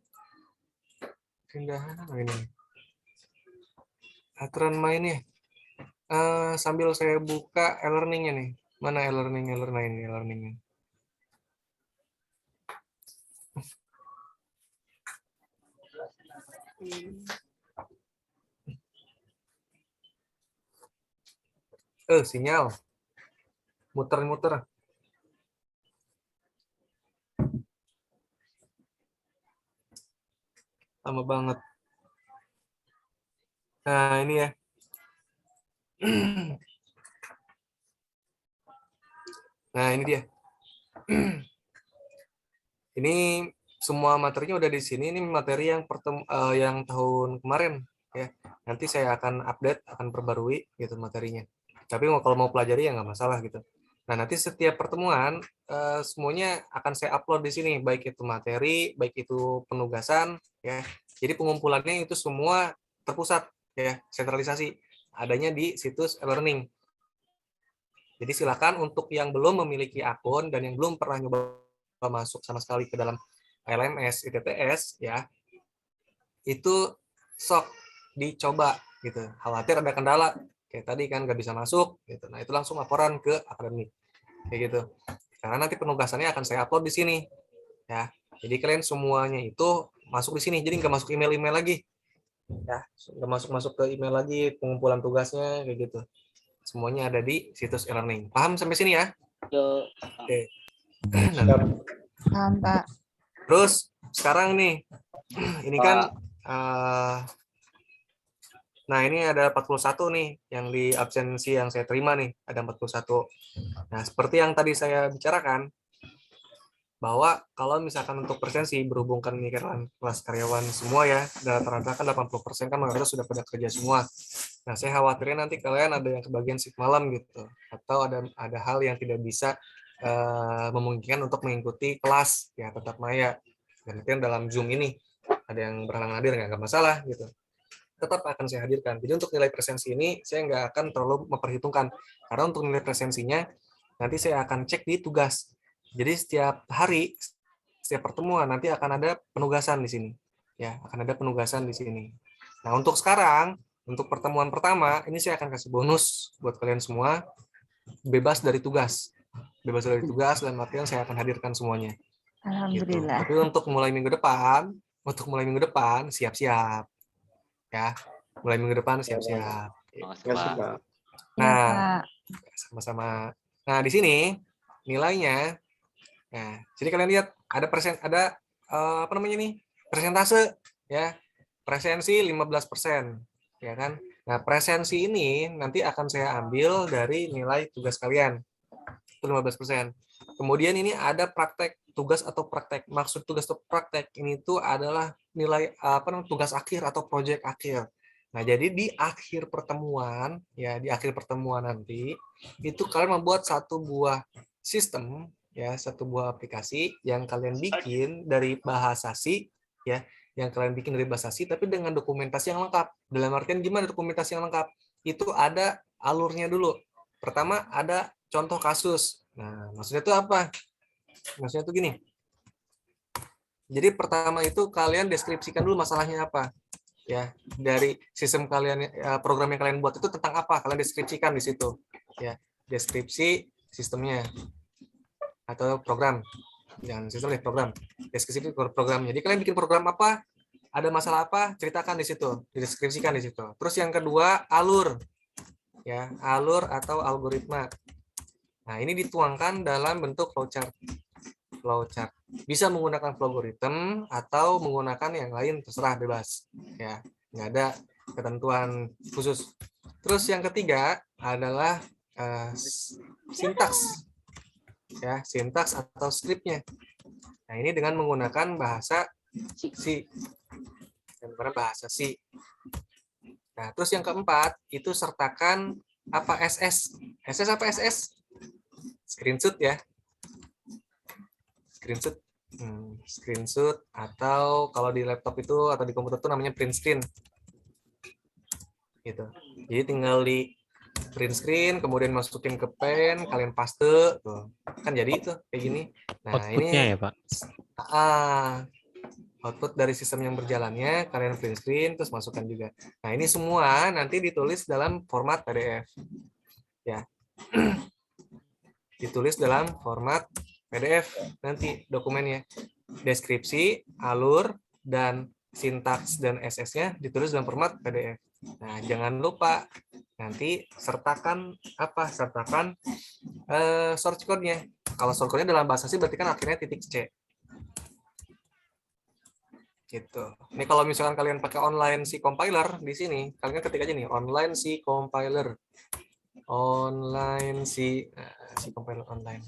Pindahan ini. Aturan mainnya. Sambil saya buka e-learning-nya nih. Mana e-learning-nya? Sinyal. Muter-muter. Lama banget. Nah, ini ya. Nah, ini dia. Ini semua materinya udah di sini. Ini materi yang yang tahun kemarin ya. Nanti saya akan update, akan perbarui gitu materinya. Tapi kalau mau pelajari ya nggak masalah gitu. Nah, nanti setiap pertemuan semuanya akan saya upload di sini, baik itu materi, baik itu penugasan ya. Jadi pengumpulannya itu semua terpusat ya, sentralisasi. Adanya di situs e-learning. Jadi silakan untuk yang belum memiliki akun dan yang belum pernah nyoba masuk sama sekali ke dalam LMS, ITTS ya. Itu sok dicoba gitu. Khawatir ada kendala kayak tadi kan nggak bisa masuk gitu. Nah, itu langsung laporan ke akademik. Kayak gitu. Karena nanti penugasannya akan saya upload di sini. Ya. Jadi kalian semuanya itu masuk di sini. Jadi nggak masuk email-email lagi. Ya, nggak masuk ke email lagi pengumpulan tugasnya kayak gitu. Semuanya ada di situs e-learning. Paham sampai sini ya? Oke. Paham, Pak. Terus sekarang nih, ini kan nah ini ada 41 nih yang di absensi yang saya terima nih, ada 41. Nah, seperti yang tadi saya bicarakan, bahwa kalau misalkan untuk presensi berhubungkan ini kan kelas karyawan semua ya, rata-rata kan 80% kan mayoritas sudah pada kerja semua. Nah, saya khawatirnya nanti kalian ada yang kebagian shift malam gitu, atau ada hal yang tidak bisa memungkinkan untuk mengikuti kelas ya tetap maya. Dan itu dalam Zoom ini ada yang berhalangan hadir nggak masalah gitu. Tetap akan saya hadirkan. Jadi untuk nilai presensi ini saya nggak akan terlalu memperhitungkan, karena untuk nilai presensinya nanti saya akan cek di tugas. Jadi setiap hari, setiap pertemuan nanti akan ada penugasan di sini. Ya, akan ada penugasan di sini. Nah, untuk sekarang, untuk pertemuan pertama, ini saya akan kasih bonus buat kalian semua, bebas dari tugas. Bebas dari tugas, dan artian saya akan hadirkan semuanya. Alhamdulillah. Gitu. Tapi untuk mulai minggu depan, siap-siap. Ya, mulai minggu depan siap-siap. Nah, sama-sama. Nah, di sini nilainya. Nah, jadi kalian lihat ada apa namanya nih? Persentase ya. Presensi 15%, ya kan? Nah, presensi ini nanti akan saya ambil dari nilai tugas kalian. Itu 15%. Kemudian ini ada praktek tugas atau praktek. Maksud tugas atau praktek ini itu adalah nilai tugas akhir atau proyek akhir. Nah, jadi di akhir pertemuan ya, di akhir pertemuan nanti itu kalian membuat satu buah sistem ya, satu buah aplikasi yang kalian bikin dari bahasa C ya, yang kalian bikin dari bahasa C tapi dengan dokumentasi yang lengkap. Dalam artian gimana dokumentasi yang lengkap? Itu ada alurnya dulu. Pertama ada contoh kasus. Nah, maksudnya itu apa? Maksudnya itu gini. Jadi pertama itu kalian deskripsikan dulu masalahnya apa. Ya, dari sistem kalian, program yang kalian buat itu tentang apa? Kalian deskripsikan di situ. Ya, deskripsi sistemnya atau program. Jangan sistem deh, program. Deskripsi programnya. Jadi kalian bikin program apa? Ada masalah apa? Ceritakan di situ, dideskripsikan di situ. Terus yang kedua, alur. Ya, alur atau algoritma. Nah, ini dituangkan dalam bentuk flowchart. Flowchart. Bisa menggunakan algoritma atau menggunakan yang lain, terserah, bebas. Ya, nggak ada ketentuan khusus. Terus yang ketiga adalah sintaks. Ya, sintaks atau skripnya. Nah, ini dengan menggunakan bahasa C. Dengan bahasa C. Nah, terus yang keempat itu sertakan apa SS. SS apa SS? Screenshot ya. Screenshot. Screenshot atau kalau di laptop itu atau di komputer itu namanya print screen. Gitu. Jadi tinggal di print screen, kemudian masukin ke pen, kalian paste, tuh kan jadi itu kayak gini. Nah Outputnya ini ya Pak? Output dari sistem yang berjalannya, kalian print screen, terus masukkan juga. Nah ini semua nanti ditulis dalam format PDF, ya. Ditulis dalam format PDF nanti dokumennya, deskripsi, alur, dan sintaks dan SS-nya ditulis dalam format PDF. Nah, jangan lupa nanti sertakan apa? Sertakan source code-nya. Kalau source code-nya dalam bahasa C berarti kan akhirnya titik C. Gitu. Ini kalau misalkan kalian pakai online C compiler di sini, kalian ketik aja nih online C compiler. Online C compiler online.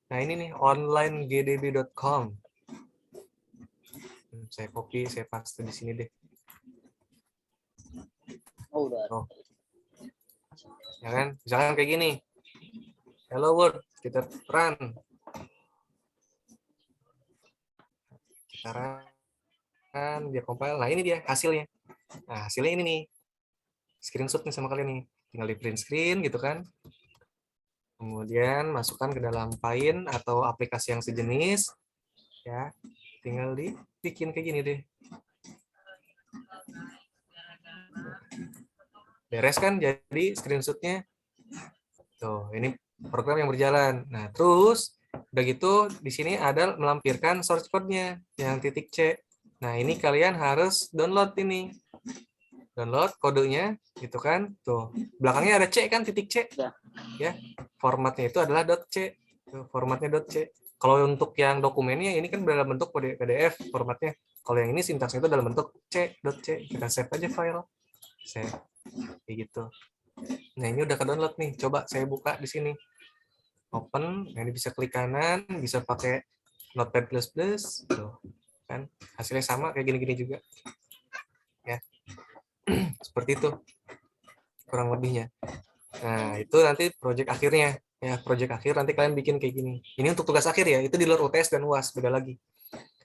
Nah, ini nih onlinegdb.com. Saya copy, saya paste di sini deh. Oh, udah. Oh. Ya kan? Misalkan kayak gini. Hello world, kita run. Kita run, dia compile. Nah, ini dia hasilnya. Nah, hasilnya ini nih. Screenshot nih sama kalian nih. Tinggal di print screen gitu kan. Kemudian masukkan ke dalam Paint atau aplikasi yang sejenis. Ya, tinggal dibikin kayak gini deh. Beres kan jadi screenshotnya. Tuh, ini program yang berjalan. Nah, terus udah gitu di sini ada melampirkan source code-nya yang titik C. Nah, ini kalian harus download ini. Download kodenya gitu kan. Tuh, belakangnya ada C kan, titik C. Ya. Formatnya itu adalah .c. Tuh, formatnya .c. Kalau untuk yang dokumennya ini kan dalam bentuk PDF formatnya. Kalau yang ini sintaksnya itu dalam bentuk C.c. Kita save aja file. Save. Kayak gitu. Nah, ini udah ke-download nih. Coba saya buka di sini. Open. Nah, ini bisa klik kanan, bisa pakai Notepad++. Tuh, kan hasilnya sama kayak gini-gini juga. Ya. Seperti itu. Kurang lebihnya. Nah, itu nanti project akhirnya. Ya, project akhir nanti kalian bikin kayak gini. Ini untuk tugas akhir ya. Itu di luar UTS dan UAS, beda lagi.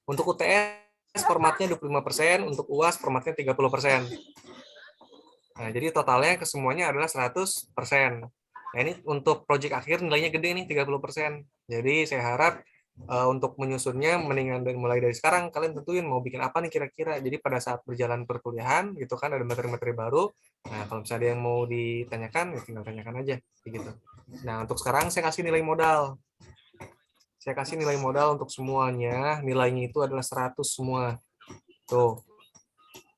Untuk UTS formatnya 25%, untuk UAS formatnya 30%. Nah, jadi totalnya ke semuanya adalah 100%. Nah, ini untuk project akhir nilainya gede nih, 30%. Jadi saya harap untuk menyusunnya mendingan mulai dari sekarang kalian tentuin mau bikin apa nih kira-kira. Jadi pada saat berjalan perkuliahan gitu kan ada materi-materi baru. Nah, kalau misalnya ada yang mau ditanyakan ya tinggal tanyakan aja gitu. Nah, untuk sekarang saya kasih nilai modal. Saya kasih nilai modal untuk semuanya, nilainya itu adalah 100 semua. Tuh.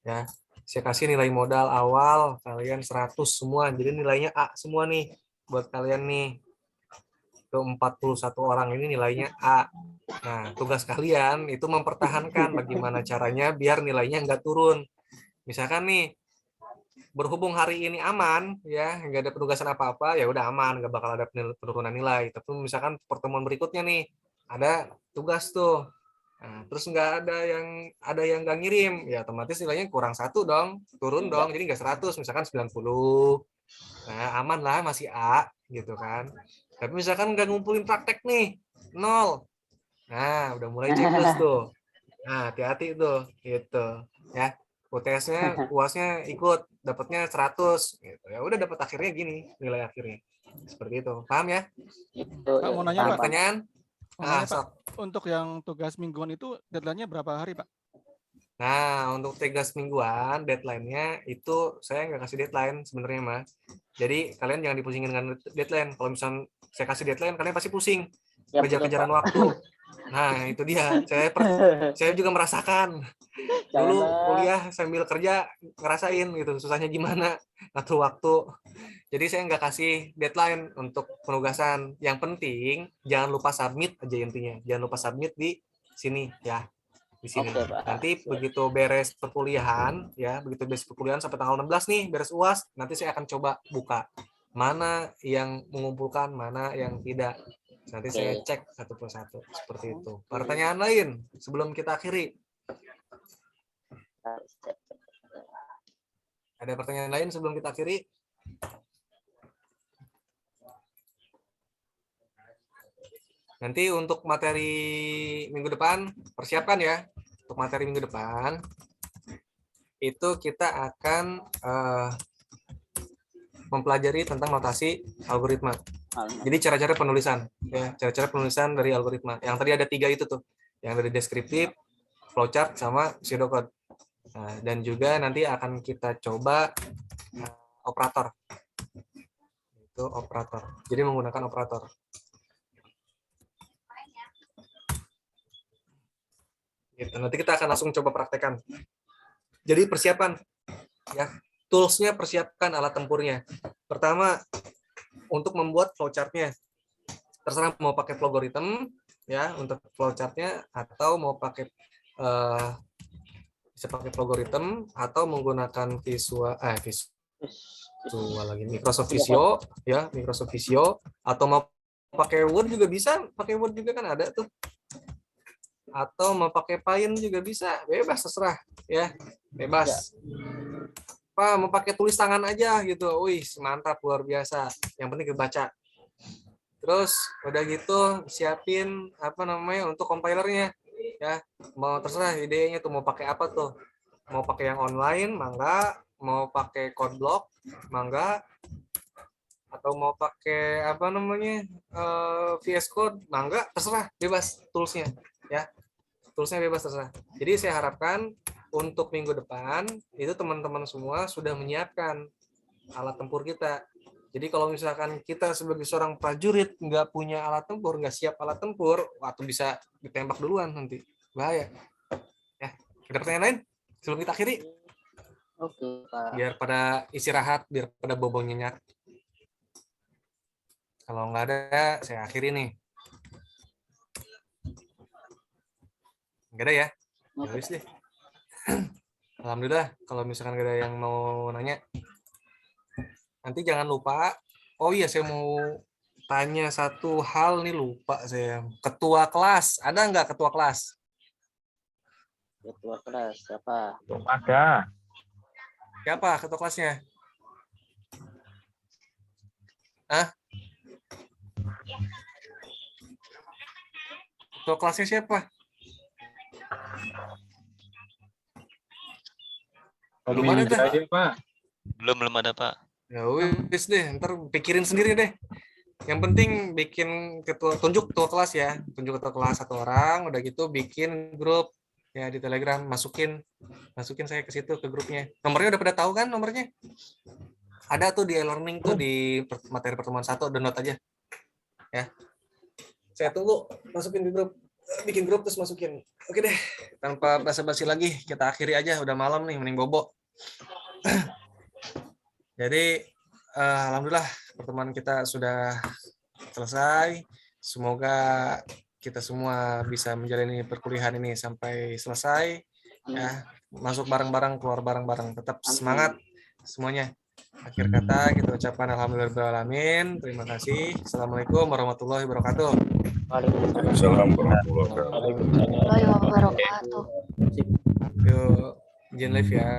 Ya. Saya kasih nilai modal awal kalian 100 semua. Jadi nilainya A semua nih buat kalian nih. Ke 41 orang ini nilainya A. Nah, tugas kalian itu mempertahankan bagaimana caranya biar nilainya nggak turun. Misalkan nih, berhubung hari ini aman, ya nggak ada penugasan apa-apa, ya udah aman, nggak bakal ada penurunan nilai. Tapi misalkan pertemuan berikutnya nih, ada tugas tuh. Nah, terus nggak ada yang nggak ngirim, ya otomatis nilainya kurang 1 dong, turun dong, jadi nggak 100, misalkan 90. Nah, aman lah, masih A, gitu kan. Tapi misalkan nggak ngumpulin praktek nih, 0. Nah, udah mulai checklist tuh. Nah, hati-hati tuh, gitu. Ya, UTS-nya, UAS-nya ikut, dapatnya 100. Gitu. Ya udah dapat akhirnya gini, nilai akhirnya. Seperti itu. Paham ya? Pak, mau nanya, Pak. Pertanyaan? Pak. Untuk yang tugas mingguan itu deadline-nya berapa hari, Pak? Nah, untuk tugas mingguan, deadline-nya itu saya nggak kasih deadline sebenarnya, Mas. Jadi, kalian jangan dipusingin dengan deadline. Kalau misalnya saya kasih deadline, kalian pasti pusing, Ya, betul, kejar-kejaran Pak. waktu. Nah, itu dia. Saya juga merasakan. Dulu kuliah sambil kerja ngerasain gitu susahnya gimana ngatur waktu. Jadi saya nggak kasih deadline untuk penugasan. Yang penting jangan lupa submit aja intinya. Jangan lupa submit di sini ya. Di sini. Oke, Pak. Nanti begitu beres perkuliahan ya, begitu beres perkuliahan sampai tanggal 16 nih, beres UAS, nanti saya akan coba buka mana yang mengumpulkan, mana yang tidak. Nanti saya cek satu persatu seperti itu. Pertanyaan lain sebelum kita akhiri? Ada pertanyaan lain sebelum kita akhiri? Nanti untuk materi minggu depan, persiapkan ya. Untuk materi minggu depan, itu kita akan mempelajari tentang notasi algoritma. Jadi cara-cara penulisan, ya, cara-cara penulisan dari algoritma. Yang tadi ada 3 itu tuh, yang dari deskriptif, flowchart, sama pseudocode. Nah, dan juga nanti akan kita coba operator. Itu operator. Jadi menggunakan operator. Gitu. Nanti kita akan langsung coba praktekkan. Jadi persiapan, ya, toolsnya persiapkan alat tempurnya. Pertama, untuk membuat flowchart-nya, terserah mau pakai logarithm ya untuk flowchart-nya, atau mau pakai bisa pakai logarithm atau menggunakan visual lagi Microsoft Visio ya, Microsoft Visio, atau mau pakai Word juga bisa, pakai Word juga kan ada tuh, atau mau pakai Paint juga bisa, bebas terserah ya, bebas. Pak, mau pakai tulis tangan aja gitu, wih mantap, luar biasa, yang penting kebaca. Terus udah gitu siapin apa namanya untuk compilernya ya, mau terserah idenya tuh mau pakai apa tuh, mau pakai yang online mangga, mau pakai code block mangga, atau mau pakai apa namanya VS Code mangga, terserah, bebas toolsnya ya, toolsnya bebas terserah. Jadi saya harapkan untuk minggu depan itu teman-teman semua sudah menyiapkan alat tempur kita. Jadi kalau misalkan kita sebagai seorang prajurit nggak punya alat tempur, nggak siap alat tempur, waktu bisa ditembak duluan nanti, bahaya. Ya, ada pertanyaan lain sebelum kita akhiri? Oke, Pak. Biar pada istirahat, biar pada bobo nyenyak. Kalau nggak ada, saya akhiri nih. Nggak ada ya? Habis deh. Alhamdulillah, kalau misalkan nggak ada yang mau nanya. Nanti jangan lupa, oh iya saya mau tanya satu hal nih, lupa saya. Ketua kelas, ada nggak ketua kelas? Ketua kelas, siapa? Belum ada. Siapa ketua kelasnya? Hah? Ketua kelasnya siapa? Belum ada, Pak. Belum ada, Pak. Ya wis deh, ntar pikirin sendiri deh. Yang penting bikin tunjuk ketua kelas ya, tunjuk ketua kelas satu orang, udah gitu bikin grup ya di Telegram, masukin saya ke situ, ke grupnya. Nomornya udah pada tahu kan nomornya? Ada tuh di e-learning tuh di materi pertemuan 1, download aja. Ya. Saya tunggu, masukin di grup, bikin grup terus masukin. Oke deh, tanpa basa-basi lagi, kita akhiri aja, udah malam nih, mending bobo. Jadi alhamdulillah pertemuan kita sudah selesai. Semoga kita semua bisa menjalani perkuliahan ini sampai selesai ya, masuk bareng-bareng, keluar bareng-bareng. Tetap semangat semuanya. Akhir kata kita ucapkan alhamdulillahirabbil alamin. Terima kasih. Assalamualaikum warahmatullahi wabarakatuh. Waalaikumsalam warahmatullahi wabarakatuh. wabarakatuh. Yuk, izin live ya.